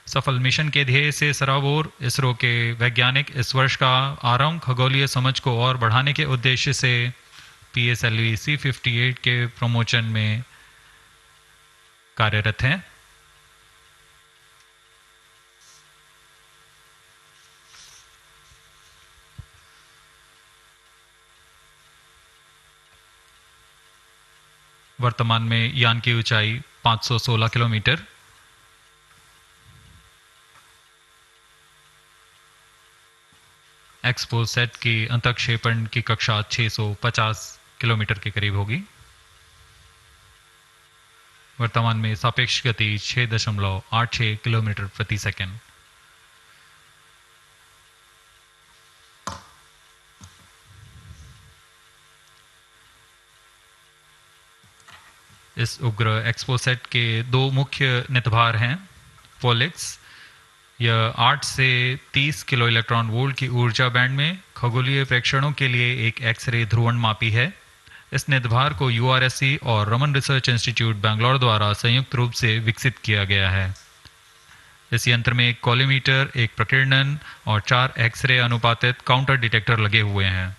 Speaker 1: सफल मिशन के ध्येय से सराबोर इसरो के वैज्ञानिक इस वर्ष का आरंभ खगोलीय समझ को और बढ़ाने के उद्देश्य से PSLV C58 के प्रमोशन में कार्यरत हैं। वर्तमान में यान की ऊंचाई 516 किलोमीटर, एक्सपोसैट की अंतःक्षेपण की कक्षा 650 किलोमीटर के करीब होगी। वर्तमान में सापेक्ष गति 6.86 किलोमीटर प्रति सेकंड। इस उपग्रह एक्सपोसैट के 2 मुख्य नितभार हैं। पोलिक्स, यह 8 से 30 किलो इलेक्ट्रॉन वोल्ट की ऊर्जा बैंड में खगोलीय प्रेक्षणों के लिए एक एक्सरे ध्रुवणमापी है। इस नितभार को URSC और रमन रिसर्च इंस्टीट्यूट बैंगलोर द्वारा संयुक्त रूप से विकसित किया गया है। इस यंत्र में एक कॉलीमीटर, एक प्रकीर्णन और 4 एक्सरे अनुपातित काउंटर डिटेक्टर लगे हुए हैं।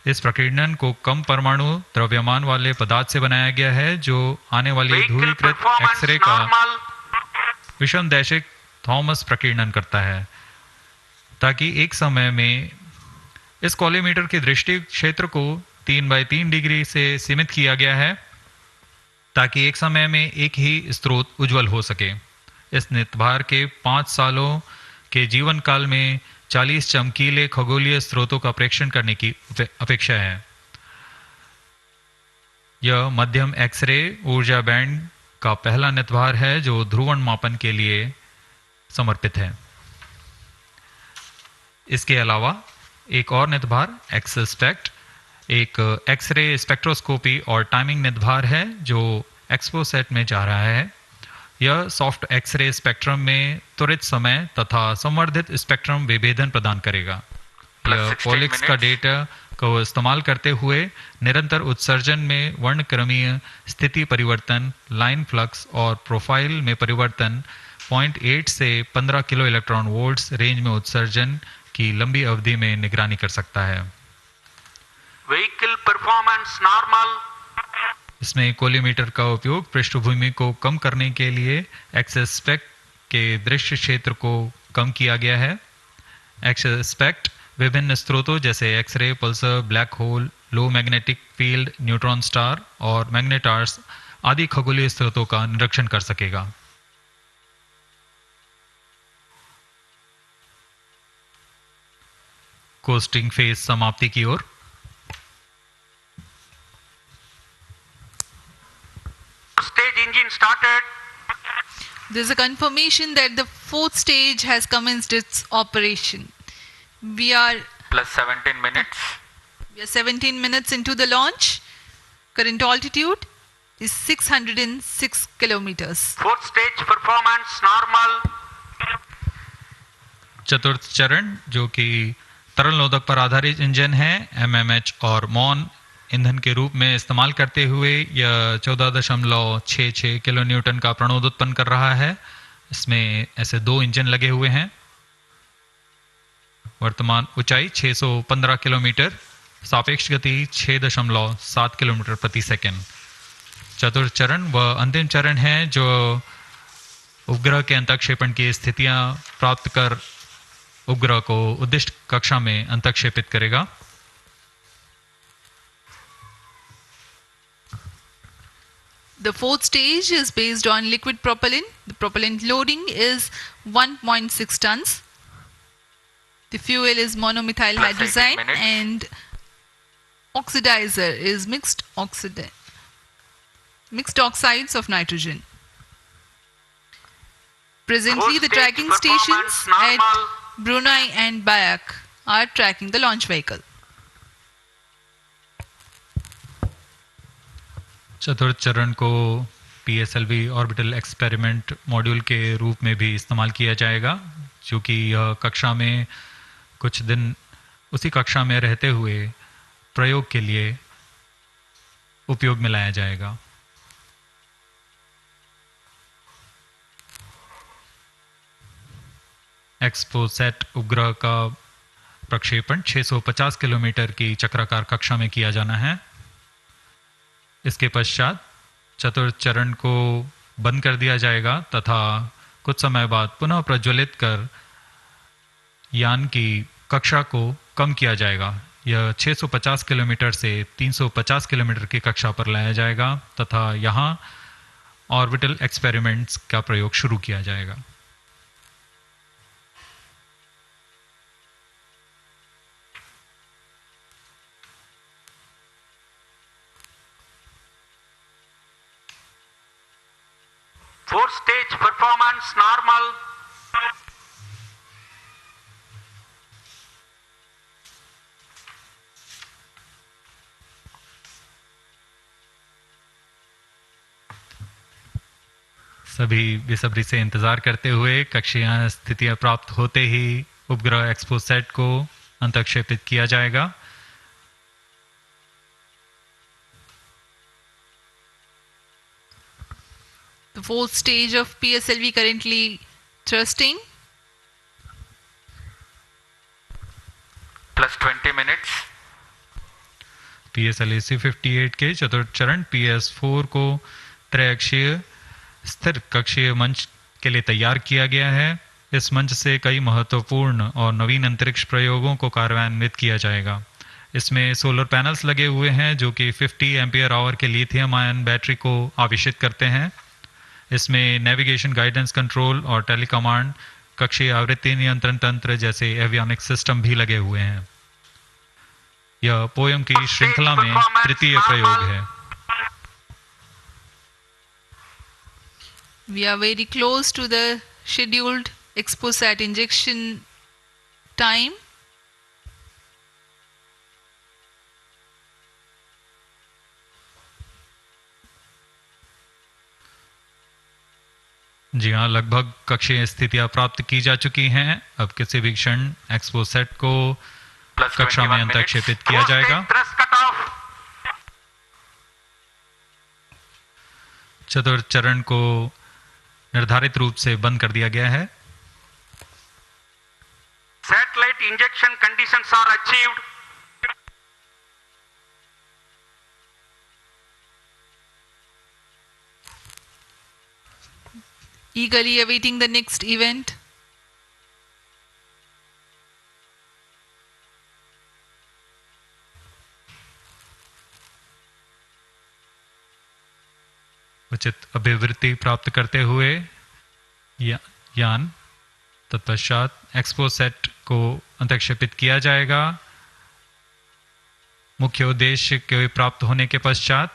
Speaker 1: इस प्रकीर्णन को कम परमाणु द्रव्यमान वाले पदार्थ से बनाया गया है, जो आने वाली ध्रुवीकृत एक्सरे का विषमदैशिक थॉमस प्रकीर्णन करता है, ताकि एक समय में इस कॉलीमीटर के दृष्टि क्षेत्र को 3 बाय 3 डिग्री से सीमित किया गया है। ताकि एक समय में एक ही स्रोत उज्जवल हो सके। इस नितभार के 5 सालों के जीवन काल में 40 चमकीले खगोलीय स्रोतों का प्रेक्षण करने की अपेक्षा है। यह मध्यम एक्सरे ऊर्जा बैंड का पहला नितभार है जो ध्रुवण मापन के लिए समर्पित है। इसके अलावा एक और नितभार एक्सस्पेक्ट एक एक्सरे स्पेक्ट्रोस्कोपी और टाइमिंग नितभार है जो एक्सपोसेट में जा रहा है। यह सॉफ्ट एक्सरे स्पेक्ट्रम में त्वरित समय तथा संवर्धित स्पेक्ट्रम विभेदन प्रदान करेगा। यह पॉलिक्स का डेटा को इस्तेमाल करते हुए निरंतर उत्सर्जन में वर्णक्रमीय स्थिति परिवर्तन, लाइन फ्लक्स और प्रोफाइल में परिवर्तन, 0.8 से 15 किलो इलेक्ट्रॉन वोल्ट्स रेंज में उत्सर्जन की लंबी अवधि में निगरानी कर सकता है।
Speaker 12: Vehicle performance normal.
Speaker 1: इसमें कोलिमीटर का उपयोग पृष्ठभूमि को कम करने के लिए एक्सस्पेक्ट के दृश्य क्षेत्र को कम किया गया है। एक्सस्पेक्ट विभिन्न स्रोतों जैसे एक्सरे, पल्सर, ब्लैक होल, लो मैग्नेटिक फील्ड, न्यूट्रॉन स्टार और मैग्नेटार्स आदि खगोलीय स्रोतों का निरीक्षण कर सकेगा। कोस्टिंग फेज समाप्ति की ओर।
Speaker 12: Stage engine started.
Speaker 2: There's a confirmation that the fourth stage has commenced its operation. We are
Speaker 4: plus 17 minutes.
Speaker 2: We are 17 minutes into the launch. Current altitude is 606 kilometers.
Speaker 12: Fourth stage performance normal.
Speaker 1: चतुर्थ चरण जो कि तरल नोदक पर आधारित engine है, MMH और मॉन ईंधन के रूप में इस्तेमाल करते हुए यह 14.66 किलो न्यूटन का प्रणोद उत्पन्न कर रहा है। इसमें ऐसे 2 इंजन लगे हुए हैं। वर्तमान ऊंचाई 615 किलोमीटर, सापेक्ष गति 6.7 किलोमीटर प्रति सेकंड। चतुर्थ चरण वह अंतिम चरण है जो उपग्रह के अंतःक्षेपण की स्थितियां प्राप्त कर उपग्रह को उद्दिष्ट कक्षा में अंतःक्षेपित करेगा।
Speaker 2: The fourth stage is based on liquid propellant. The propellant loading is 1.6 tons. The fuel is monomethyl hydrazine and oxidizer is mixed oxides of nitrogen. Presently, the tracking stations at Brunei and Bayak are tracking the launch vehicle.
Speaker 1: चतुर्थ चरण को PSLV orbital experiment module के रूप में भी इस्तेमाल किया जाएगा, क्योंकि यह कक्षा में कुछ दिन उसी कक्षा में रहते हुए प्रयोग के लिए उपयोग में लाया जाएगा। एक्सपोसेट उपग्रह का प्रक्षेपण 650 किलोमीटर की चक्राकार कक्षा में किया जाना है। इसके पश्चात चतुर्थ चरण को बंद कर दिया जाएगा तथा कुछ समय बाद पुनः प्रज्वलित कर यान की कक्षा को कम किया जाएगा। यह 650 किलोमीटर से 350 किलोमीटर की कक्षा पर लाया जाएगा तथा यहाँ ऑर्बिटल एक्सपेरिमेंट्स का प्रयोग शुरू किया जाएगा।
Speaker 12: Fourth stage performance normal.
Speaker 1: सभी बेसब्री से इंतजार करते हुए कक्षीय स्थितियां प्राप्त होते ही उपग्रह एक्सपोसेट को अंतःक्षेपित किया जाएगा।
Speaker 2: The fourth stage of PSLV currently thrusting.
Speaker 4: Plus 20 minutes.
Speaker 1: PSLV C58 के चतुर्थ चरण PS4 को त्रैअक्षीय स्थिर कक्षीय मंच के लिए तैयार किया गया है। इस मंच से कई महत्वपूर्ण और नवीन अंतरिक्ष प्रयोगों को कार्यान्वित किया जाएगा। इसमें सोलर पैनल्स लगे हुए हैं जो कि 50 एम्पियर आवर के लिथियम आयन बैटरी को आवेशित करते हैं। इसमें नेविगेशन, गाइडेंस, कंट्रोल और टेलीकमांड, कक्षीय आवृत्ति नियंत्रण तंत्र जैसे एवियोनिक्स सिस्टम भी लगे हुए हैं। यह पोयम की श्रृंखला में तृतीय प्रयोग है।
Speaker 2: We are very close to the scheduled EXPOSAT injection time.
Speaker 1: जी हाँ, लगभग कक्षीय स्थितियां प्राप्त की जा चुकी हैं। अब किसी भी क्षण एक्सपोसेट को कक्षा में अंतक्षेपित किया जाएगा। चतुर्थ चरण को निर्धारित रूप से बंद कर दिया गया है।
Speaker 12: Satellite injection conditions are achieved.
Speaker 2: Eagerly awaiting the next event.
Speaker 1: उचित अभिवृत्ति प्राप्त करते हुए यान तत्पश्चात एक्सपोसेट को अंतक्षेपित किया जाएगा। मुख्य उद्देश्य के प्राप्त होने के पश्चात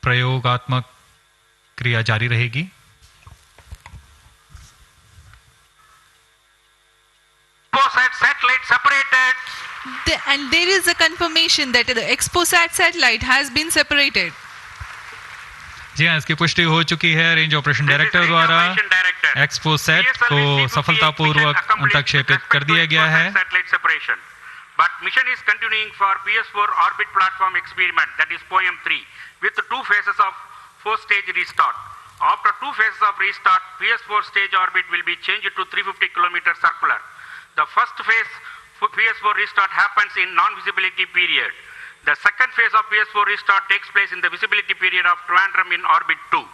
Speaker 1: प्रयोगात्मक क्रिया जारी रहेगी।
Speaker 12: Satellite separated.
Speaker 2: And there is a confirmation that the EXPOSAT satellite has been separated.
Speaker 1: जी हाँ, इसकी पुष्टि हो चुकी है रेंज ऑपरेशन डायरेक्टर द्वारा। एक्सपोसेट को सफलतापूर्वक अंतक्षेपित कर दिया गया है।
Speaker 12: But mission is continuing for PS4 orbit platform experiment, that is POEM 3, with 2 phases of 4-stage restart. After 2 phases of restart, PS4 stage orbit will be changed to 350 km circular. The first phase for PS4 restart happens in non-visibility period. The second phase of PS4 restart takes place in the visibility period of Trivandrum in orbit 2.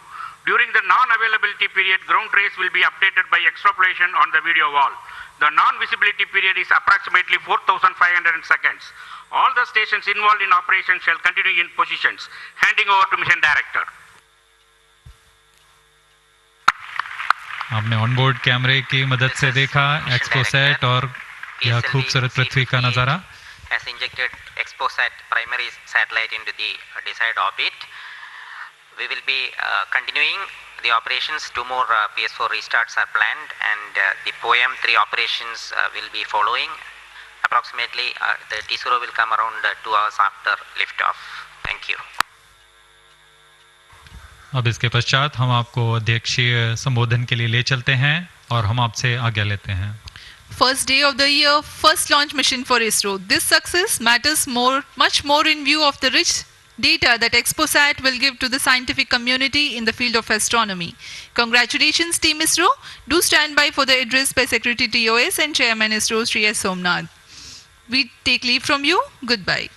Speaker 12: During the non-availability period, ground trace will be updated by extrapolation on the video wall. The non-visibility period is approximately 4,500 seconds. All the stations involved in operation shall continue in positions. Handing over to mission director.
Speaker 1: आपने onboard कैमरे की मदद से देखा XPoSat और यह खूबसूरत पृथ्वी का नजारा।
Speaker 5: Has injected EXPOSAT primary satellite into the desired orbit. We will be continuing the operations. 2 more PS4 restarts are planned, and the POEM 3 operations will be following. Approximately the T0 will come around 2 hours after liftoff. Thank you.
Speaker 1: अब इसके पश्चात हम आपको अध्यक्षीय संबोधन के लिए ले चलते हैं और हम आपसे आज्ञा लेते हैं।
Speaker 2: First day of the year, first launch mission for ISRO. This success matters much more in view of the rich data that EXPOSAT will give to the scientific community in the field of astronomy. Congratulations, Team ISRO. Do stand by for the address by Secretary TOS and Chairman ISRO, Sri S. Somnath. We take leave from you. Goodbye.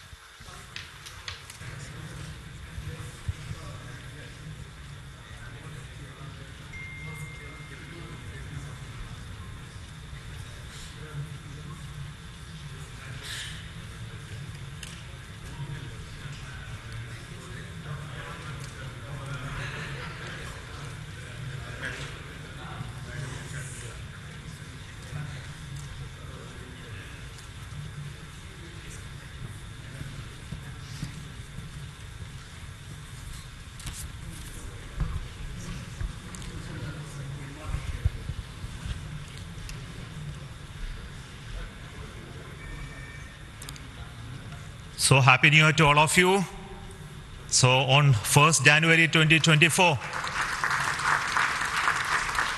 Speaker 13: So happy New Year to all of you. So on 1st January 2024,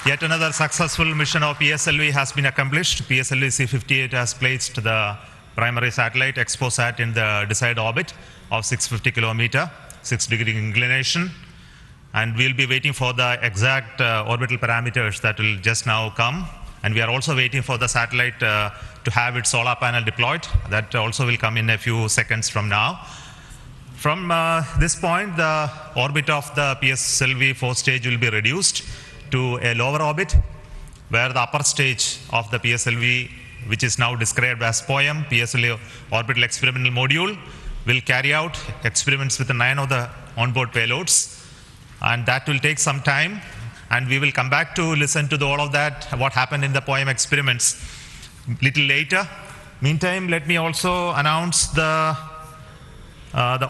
Speaker 13: yet another successful mission of PSLV has been accomplished. PSLV C-58 has placed the primary satellite EXPOSAT in the desired orbit of 650 kilometer, 6-degree inclination. And we'll be waiting for the exact orbital parameters that will just now come. And we are also waiting for the satellite to have its solar panel deployed. That also will come in a few seconds from now. From this point, the orbit of the PSLV 4th stage will be reduced to a lower orbit, where the upper stage of the PSLV which is now described as POEM, PSLV Orbital Experimental Module, will carry out experiments with 9 of the onboard payloads. And that will take some time. And we will come back to listen to all of that, what happened in the POEM experiments little later. Meantime, let me also announce the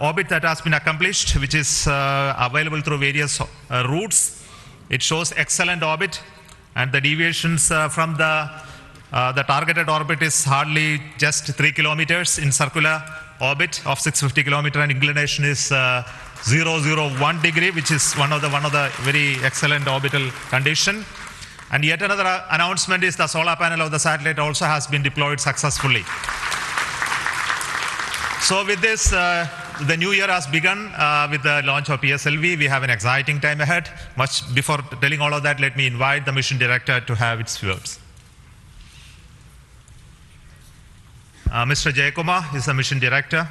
Speaker 13: orbit that has been accomplished, which is available through various routes. It shows excellent orbit, and the deviations from the targeted orbit is hardly just 3 kilometers in circular orbit of 650 kilometer, and inclination is 001 degree, which is one of the very excellent orbital condition. And yet another announcement is the solar panel of the satellite also has been deployed successfully. So with this, the new year has begun with the launch of PSLV. We have an exciting time ahead. Much before telling all of that, let me invite the mission director to have its words. Mr. Jayakumar is the mission director.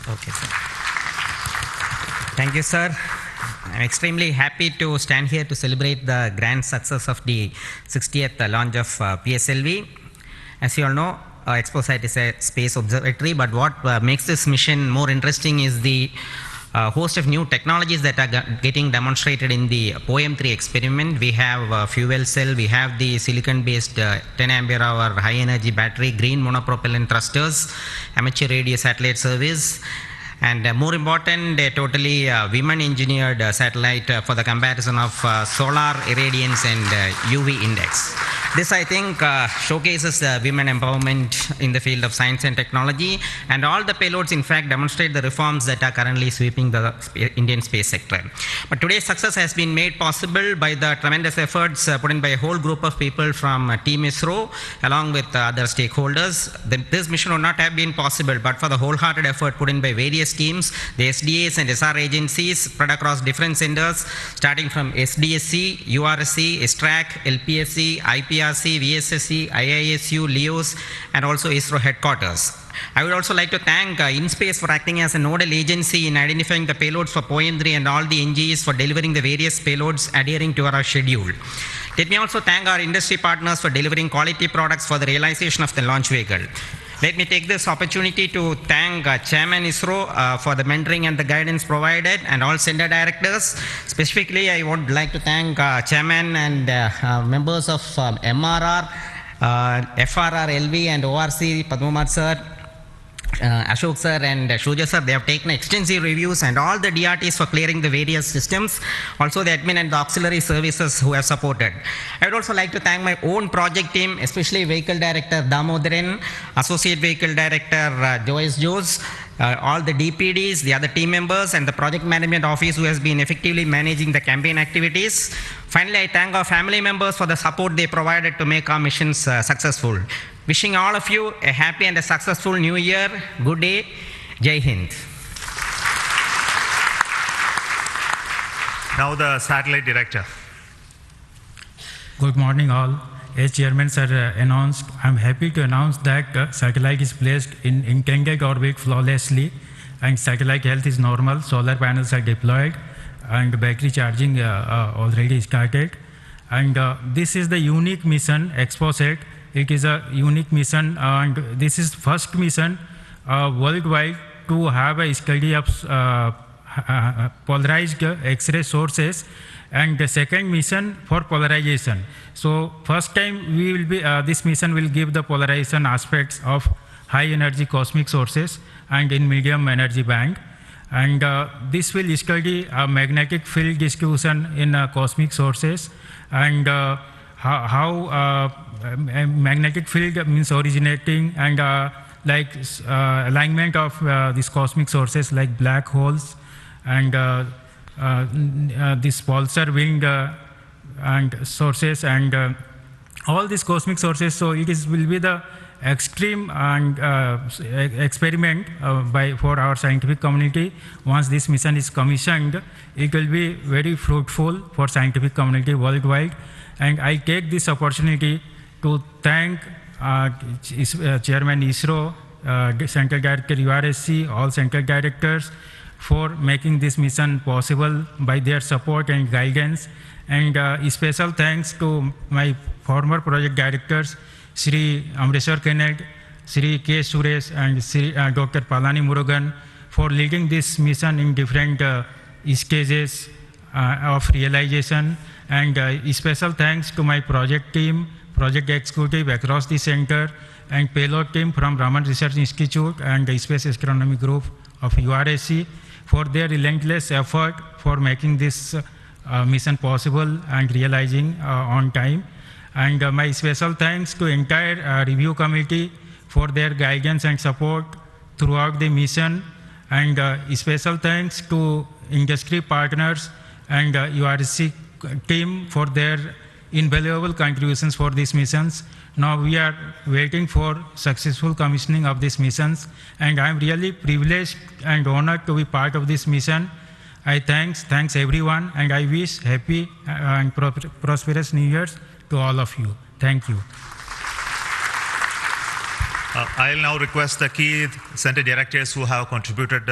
Speaker 14: Okay, sir. Thank you, sir. I'm extremely happy to stand here to celebrate the grand success of the 60th launch of PSLV. As you all know, EXPOSAT is a space observatory, but what makes this mission more interesting is the host of new technologies that are getting demonstrated in the POEM-3 experiment. We have fuel cell, we have the silicon-based 10 ampere hour high energy battery, green monopropellant thrusters, amateur radio satellite service, and more important, a totally women-engineered satellite for the comparison of solar irradiance and UV index. This, I think, showcases women empowerment in the field of science and technology, and all the payloads, in fact, demonstrate the reforms that are currently sweeping the Indian space sector. But today's success has been made possible by the tremendous efforts put in by a whole group of people from Team ISRO, along with other stakeholders. This mission would not have been possible but for the wholehearted effort put in by various teams, the SDAs and SR agencies spread across different centers, starting from SDSC, URSC, STRAC, LPSC, IPRC, VSSC, IISU, LEOS, and also ISRO headquarters. I would also like to thank InSpace for acting as a nodal agency in identifying the payloads for POEM-3 and all the NGs for delivering the various payloads adhering to our schedule. Let me also thank our industry partners for delivering quality products for the realization of the launch vehicle. Let me take this opportunity to thank Chairman ISRO for the mentoring and the guidance provided, and all center directors. Specifically, I would like to thank Chairman and members of MRR, FRR, LV, and ORC, Padmamat sir, Ashok sir and Shuja sir. They have taken extensive reviews, and all the DRTs for clearing the various systems, also the admin and the auxiliary services who have supported. I would also like to thank my own project team, especially Vehicle Director Damodaran, Associate Vehicle Director Joyce Jose, all the DPDs, the other team members, and the Project Management Office who has been effectively managing the campaign activities. Finally, I thank our family members for the support they provided to make our missions successful. Wishing all of you a happy and a successful new year. Good day. Jai Hind.
Speaker 13: Now the satellite director.
Speaker 15: Good morning all. As Chairman sir announced, I'm happy to announce that satellite is placed in intended orbit flawlessly, and satellite health is normal, solar panels are deployed, and battery charging already started. And this is the unique mission, EXPOSAT. It is a unique mission, and this is first mission worldwide to have a study of polarized X-ray sources, and the second mission for polarization. So first time we will be, this mission will give the polarization aspects of high energy cosmic sources and in medium energy band. And this will study magnetic field distribution in cosmic sources, and how magnetic field means originating, and alignment of these cosmic sources like black holes, and this pulsar wind and sources, and all these cosmic sources. So it will be the extreme and experiment for our scientific community. Once this mission is commissioned, it will be very fruitful for scientific community worldwide. And I take this opportunity to thank Chairman ISRO, Central Director URSC, all Central Directors for making this mission possible by their support and guidance. And special thanks to my former project directors, Sri Amreshwar Kenneth, Sri K. Suresh, and Sri Dr. Palani Murugan for leading this mission in different stages of realization. And special thanks to my project team, project executive across the center, and payload team from Raman Research Institute and the Space Astronomy Group of URSC for their relentless effort for making this mission possible and realizing on time. And my special thanks to entire review committee for their guidance and support throughout the mission. And special thanks to industry partners and URSC team for their invaluable contributions for these missions. Now we are waiting for successful commissioning of these missions, and I am really privileged and honored to be part of this mission. I thanks everyone, and I wish happy and prosperous New Year's to all of you. Thank you.
Speaker 13: I'll now request the key center directors who have contributed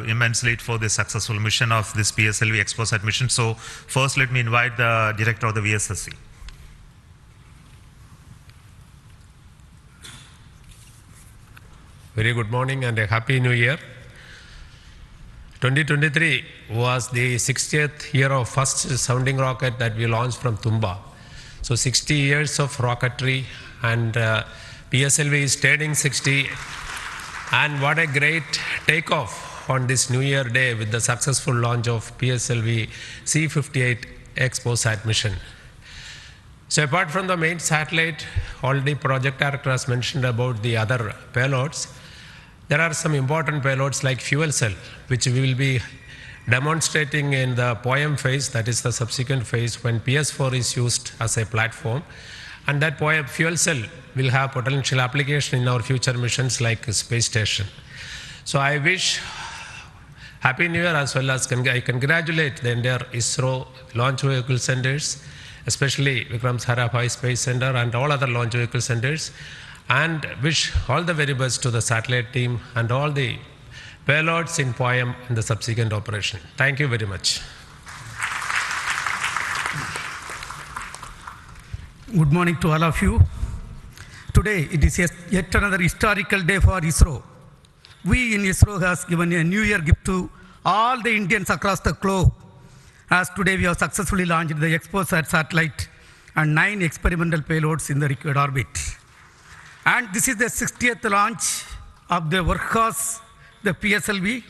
Speaker 13: immensely for the successful mission of this PSLV EXPOSAT mission. So first, let me invite the director of the VSSC.
Speaker 16: Very good morning and a happy new year. 2023 was the 60th year of first sounding rocket that we launched from Tumba. So 60 years of rocketry, and PSLV is turning 60. And what a great takeoff on this New Year day with the successful launch of PSLV C58 EXPOSAT mission. So apart from the main satellite, already project director has mentioned about the other payloads. There are some important payloads like fuel cell, which we will be demonstrating in the POEM phase, that is the subsequent phase when PS4 is used as a platform. And that POEM fuel cell will have potential application in our future missions like space station. So I wish Happy New Year, as well as I congratulate the entire ISRO launch vehicle centers, especially Vikram Sarabhai Space Center and all other launch vehicle centers, and wish all the very best to the satellite team and all the payloads in POEM in the subsequent operation. Thank you very much.
Speaker 17: Good morning to all of you. Today it is yet another historical day for ISRO. We in ISRO has given a New Year gift to all the Indians across the globe, as today we have successfully launched the EXPOSAT satellite and 9 experimental payloads in the required orbit. And this is the 60th launch of the workhorse, the PSLV.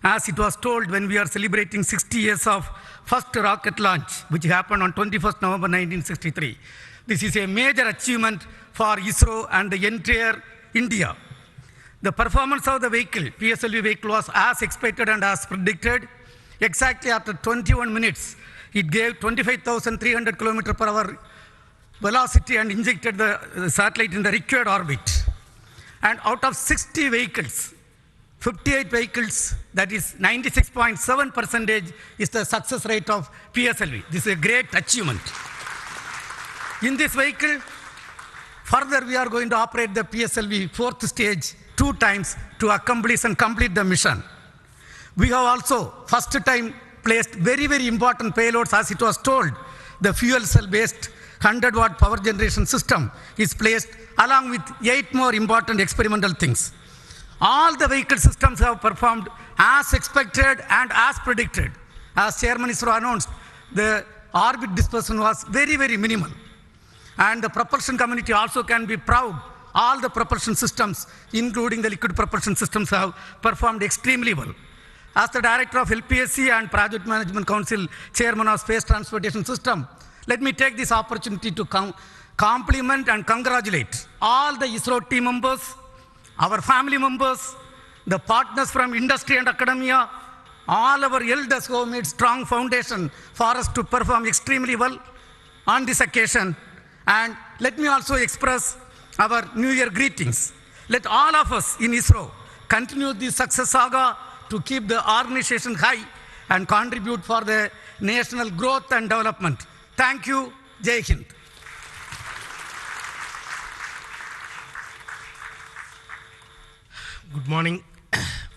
Speaker 17: As it was told when we are celebrating 60 years of first rocket launch, which happened on 21st November 1963. This is a major achievement for ISRO and the entire India. The performance of the vehicle, PSLV vehicle, was as expected and as predicted. Exactly after 21 minutes, it gave 25,300 km/h velocity and injected the satellite in the required orbit. And out of 60 vehicles, 58 vehicles, that is 96.7% is the success rate of PSLV. This is a great achievement. In this vehicle, further we are going to operate the PSLV 4th stage 2 times to accomplish and complete the mission. We have also first time placed very, very important payloads, as it was told. The fuel cell based 100-watt power generation system is placed along with 8 more important experimental things. All the vehicle systems have performed as expected and as predicted. As Chairman ISRO announced, the orbit dispersion was very, very minimal. And the propulsion community also can be proud. All the propulsion systems, including the liquid propulsion systems, have performed extremely well. As the Director of LPSC and Project Management Council, Chairman of Space Transportation System, let me take this opportunity to compliment and congratulate all the ISRO team members, our family members, the partners from industry and academia, all our elders who have made strong foundation for us to perform extremely well on this occasion. And let me also express our New Year greetings. Let all of us in ISRO continue this success saga to keep the organization high and contribute for the national growth and development. Thank you. Jai Hind.
Speaker 18: Good morning.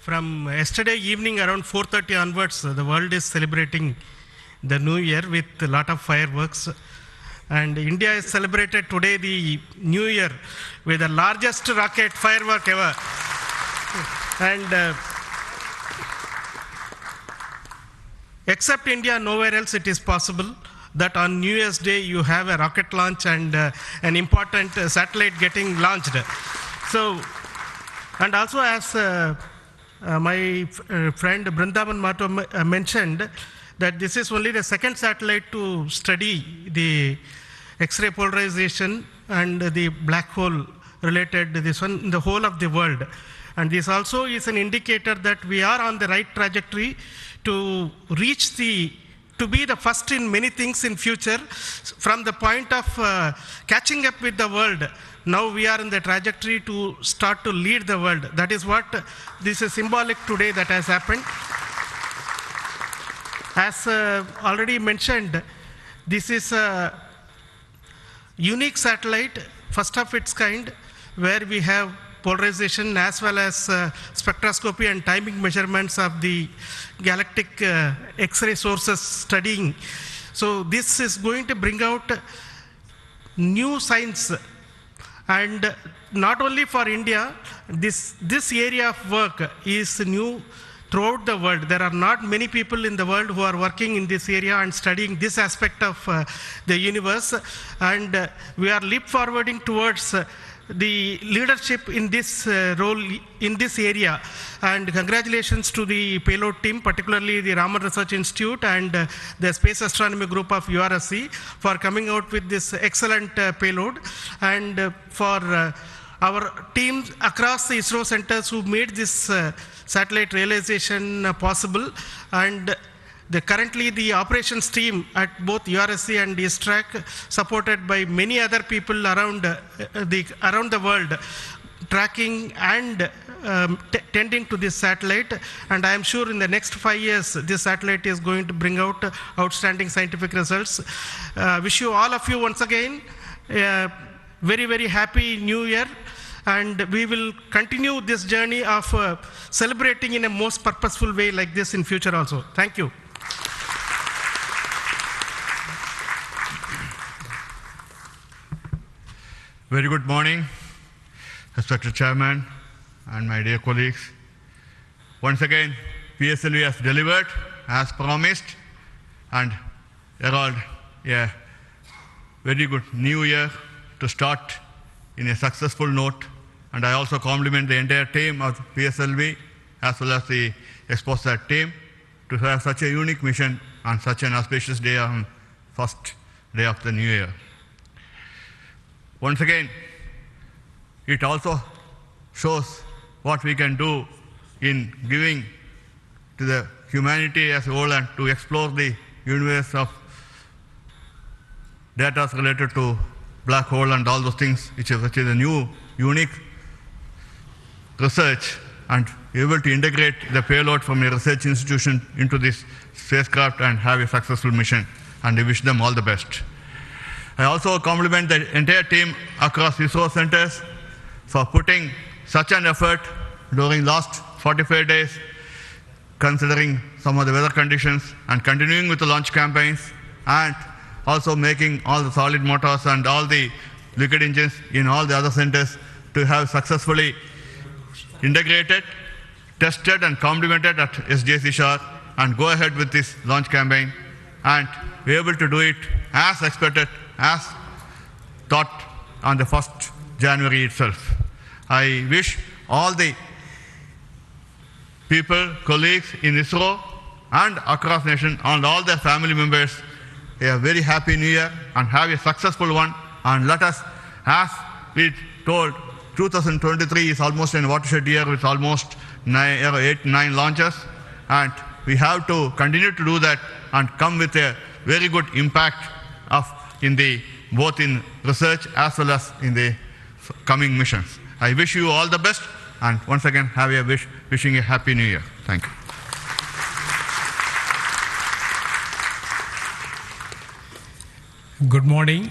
Speaker 18: From yesterday evening around 4:30 onwards, the world is celebrating the new year with a lot of fireworks. And India has celebrated today the new year with the largest rocket firework ever. And except India, nowhere else it is possible that on New Year's Day you have a rocket launch and an important satellite getting launched. So, and also as my friend Brindavan Mato mentioned, that this is only the second satellite to study the X-ray polarization and the black hole related this one in the whole of the world. And this also is an indicator that we are on the right trajectory to reach to be the first in many things in future from the point of catching up with the world. Now we are in the trajectory to start to lead the world. That is what this is symbolic today that has happened. As already mentioned, this is a unique satellite, first of its kind, where we have polarization as well as spectroscopy and timing measurements of the galactic X-ray sources studying. So this is going to bring out new science, and not only for India, this area of work is new throughout the world. There are not many people in the world who are working in this area and studying this aspect of the universe, and we are leap forwarding towards the leadership in this role in this area. And congratulations to the payload team, particularly the Raman Research Institute and the Space Astronomy Group of URSC for coming out with this excellent payload, and for our teams across the ISRO centers who made this satellite realization possible. And currently the operations team at both URSC and ISTRAC, supported by many other people around the world, tracking and tending to this satellite. And I am sure in the next 5 years, this satellite is going to bring out outstanding scientific results. Wish you all of you once again a very, very happy New Year. And we will continue this journey of celebrating in a most purposeful way like this in future also. Thank you.
Speaker 19: Very good morning, respected Chairman and my dear colleagues. Once again, PSLV has delivered as promised and herald a very good new year to start in a successful note. And I also compliment the entire team of PSLV as well as the EXPOSAT team to have such a unique mission on such an auspicious day on first day of the new year. Once again, it also shows what we can do in giving to the humanity as a whole and to explore the universe of data related to black hole and all those things, which is a new, unique research, and able to integrate the payload from a research institution into this spacecraft and have a successful mission. And I wish them all the best. I also compliment the entire team across ISRO centers for putting such an effort during last 45 days, considering some of the weather conditions, and continuing with the launch campaigns, and also making all the solid motors and all the liquid engines in all the other centers to have successfully integrated, tested and complemented at SJC Shore, and go ahead with this launch campaign and be able to do it as expected, as thought on the 1st January itself. I wish all the people, colleagues in ISRO and across the nation and all their family members a very happy new year and have a successful one. And let us, as we told, 2023 is almost a watershed year with almost 8-9 launches, and we have to continue to do that and come with a very good impact both in research as well as in the coming missions. I wish you all the best, and once again have a wishing a happy new year. Thank you.
Speaker 20: Good morning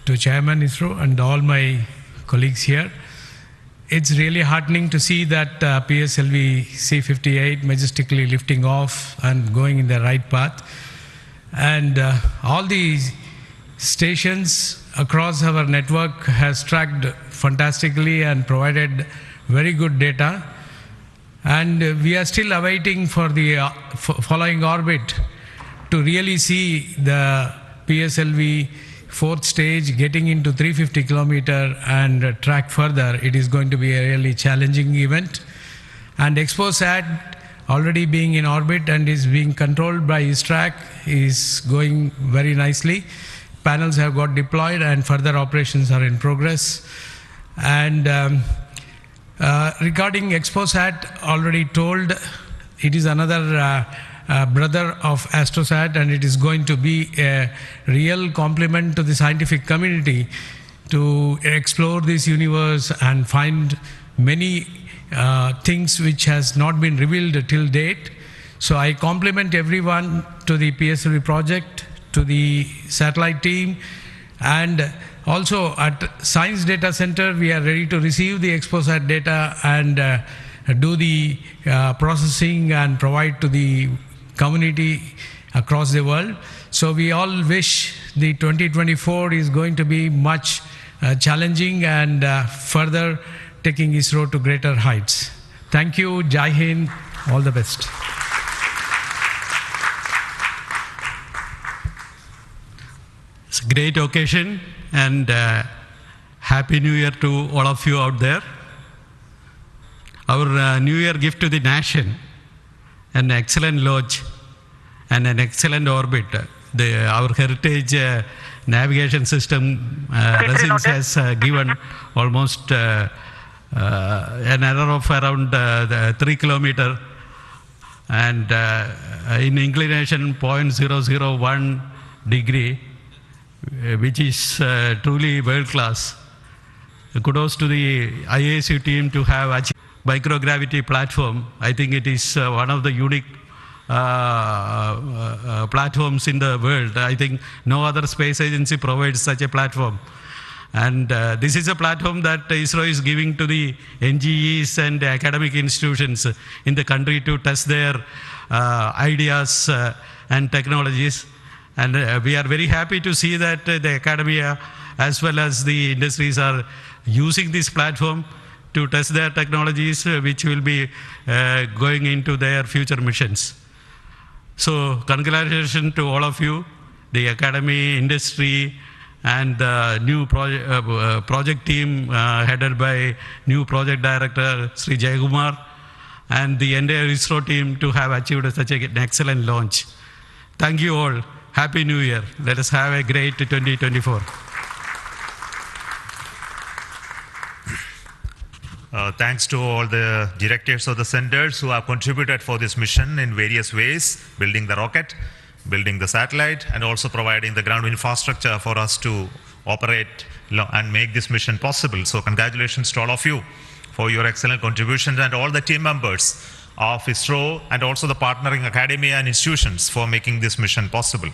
Speaker 20: to Chairman ISRO and all my colleagues here. It's really heartening to see that PSLV C-58 majestically lifting off and going in the right path. and all the stations across our network has tracked fantastically and provided very good data. And we are still awaiting for the following orbit to really see the PSLV fourth stage getting into 350 kilometer and track further. It is going to be a really challenging event. And EXPOSAT already being in orbit and is being controlled by ISTRAC is going very nicely. Panels have got deployed and further operations are in progress. And regarding EXPOSAT, already told, it is another brother of ASTROSAT, and it is going to be a real complement to the scientific community to explore this universe and find many things which has not been revealed till date. So I compliment everyone to the PSLV project, to the satellite team, and also at Science Data Center we are ready to receive the EXPOSAT data and do the processing and provide to the community across the world. So we all wish the 2024 is going to be much challenging and further taking ISRO to greater heights. Thank you, Jai Hind, all the best.
Speaker 21: It's a great occasion, and Happy New Year to all of you out there. Our New Year gift to the nation, an excellent launch and an excellent orbit. Our heritage navigation system Resins has given almost an error of around 3 kilometers and in inclination 0.001 degree, which is truly world class. Kudos to the IASU team to have achieved microgravity platform. I think it is one of the unique platforms in the world. I think no other space agency provides such a platform. And this is a platform that ISRO is giving to the NGEs and academic institutions in the country to test their ideas and technologies. And we are very happy to see that the academia as well as the industries are using this platform to test their technologies, which will be going into their future missions. So congratulations to all of you, the academy, industry, and the new project team headed by new project director Sri Jayakumar, and the entire ISRO team to have achieved such an excellent launch. Thank you all. Happy New Year. Let us have a great 2024.
Speaker 13: Thanks to all the directors of the centers who have contributed for this mission in various ways, building the rocket, building the satellite, and also providing the ground infrastructure for us to operate and make this mission possible. So congratulations to all of you for your excellent contributions, and all the team members of ISRO and also the partnering academia and institutions for making this mission possible.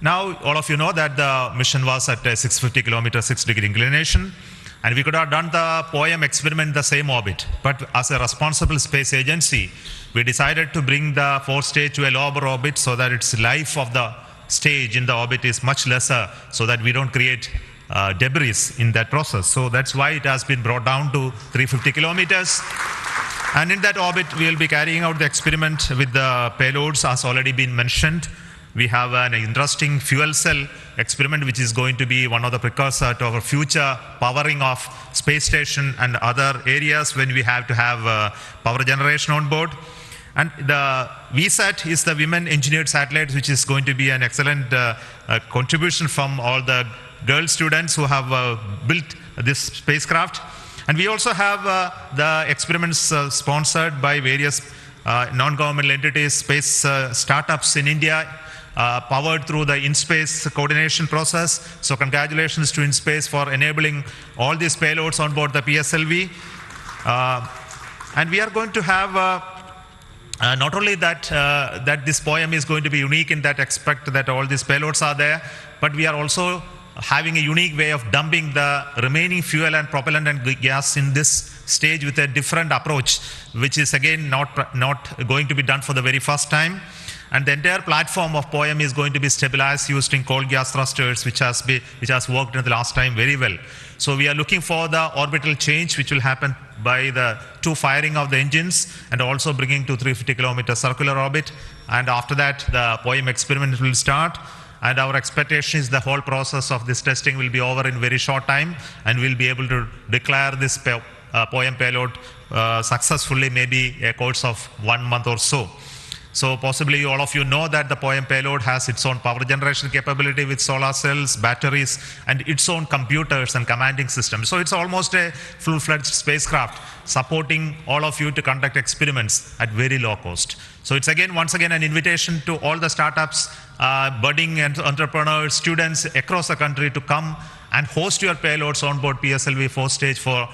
Speaker 13: Now, all of you know that the mission was at a 650 kilometer, 6-degree inclination, and we could have done the POEM experiment in the same orbit. But as a responsible space agency, we decided to bring the fourth stage to a lower orbit so that its life of the stage in the orbit is much lesser, so that we don't create debris in that process. So that's why it has been brought down to 350 kilometers. And in that orbit, we will be carrying out the experiment with the payloads, as already been mentioned. We have an interesting fuel cell experiment, which is going to be one of the precursors to our future powering of space station and other areas when we have to have power generation on board. And the VSAT is the Women Engineered Satellite, which is going to be an excellent contribution from all the girl students who have built this spacecraft. And we also have the experiments sponsored by various non-governmental entities, space startups in India, powered through the InSpace coordination process. So congratulations to InSpace for enabling all these payloads on board the PSLV. And we are going to have not only that, that this POEM is going to be unique in that aspect that all these payloads are there, but we are also having a unique way of dumping the remaining fuel and propellant and gas in this stage with a different approach, which is again not going to be done for the very first time. And the entire platform of POEM is going to be stabilized using cold gas thrusters, which has worked in the last time very well. So we are looking for the orbital change, which will happen by the two firing of the engines and also bringing to 350 kilometer circular orbit. And after that, the POEM experiment will start. And our expectation is the whole process of this testing will be over in very short time, and we'll be able to declare this POEM payload successfully, maybe a course of 1 month or so. So possibly all of you know that the POEM payload has its own power generation capability with solar cells, batteries, and its own computers and commanding systems. So it's almost a full-fledged spacecraft supporting all of you to conduct experiments at very low cost. So it's once again an invitation to all the startups, budding entrepreneurs, students across the country to come and host your payloads on board PSLV 4-stage for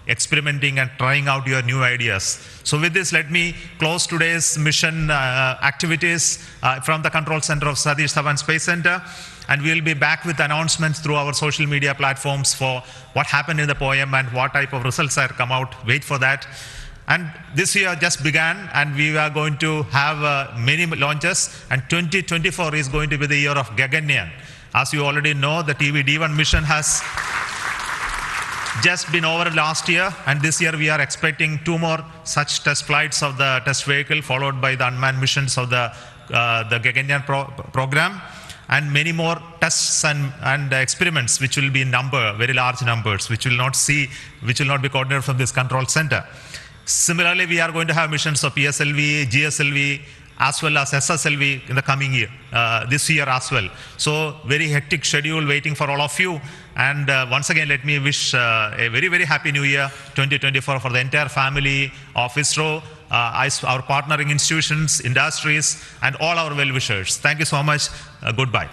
Speaker 13: experimenting and trying out your new ideas. So with this, let me close today's mission activities from the control center of Satish Dhawan Space Center, and we'll be back with announcements through our social media platforms for what happened in the POEM and what type of results are come out. Wait for that. And this year just began, and we are going to have many launches, and 2024 is going to be the year of Gaganyaan. As you already know, the TV-D1 mission has just been over last year, and this year we are expecting 2 more such test flights of the test vehicle, followed by the unmanned missions of the Gaganyaan program, and many more tests and experiments, which will be in number, very large numbers, which will not be coordinated from this control center. Similarly, we are going to have missions of PSLV, GSLV, as well as SSLV in the coming year, this year as well. So very hectic schedule waiting for all of you. And once again, let me wish a very, very happy new year 2024 for the entire family of ISRO, our partnering institutions, industries, and all our well-wishers. Thank you so much. Goodbye.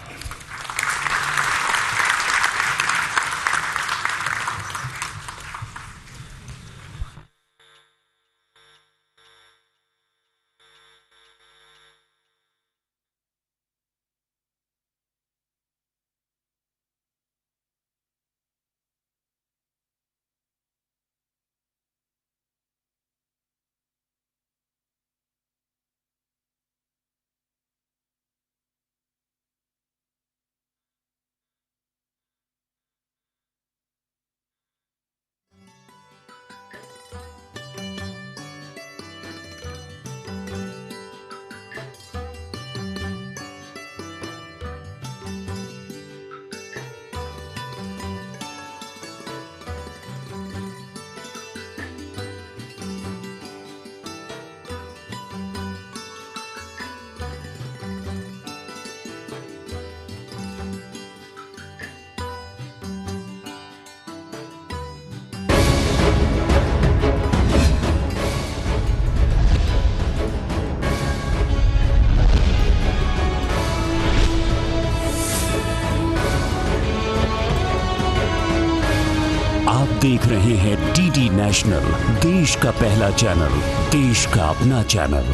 Speaker 3: देख रहे हैं DD national, देश का पहला channel, देश का अपना channel.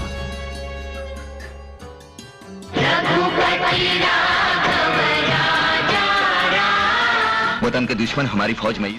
Speaker 22: वतन के दुश्मन हमारी फौज में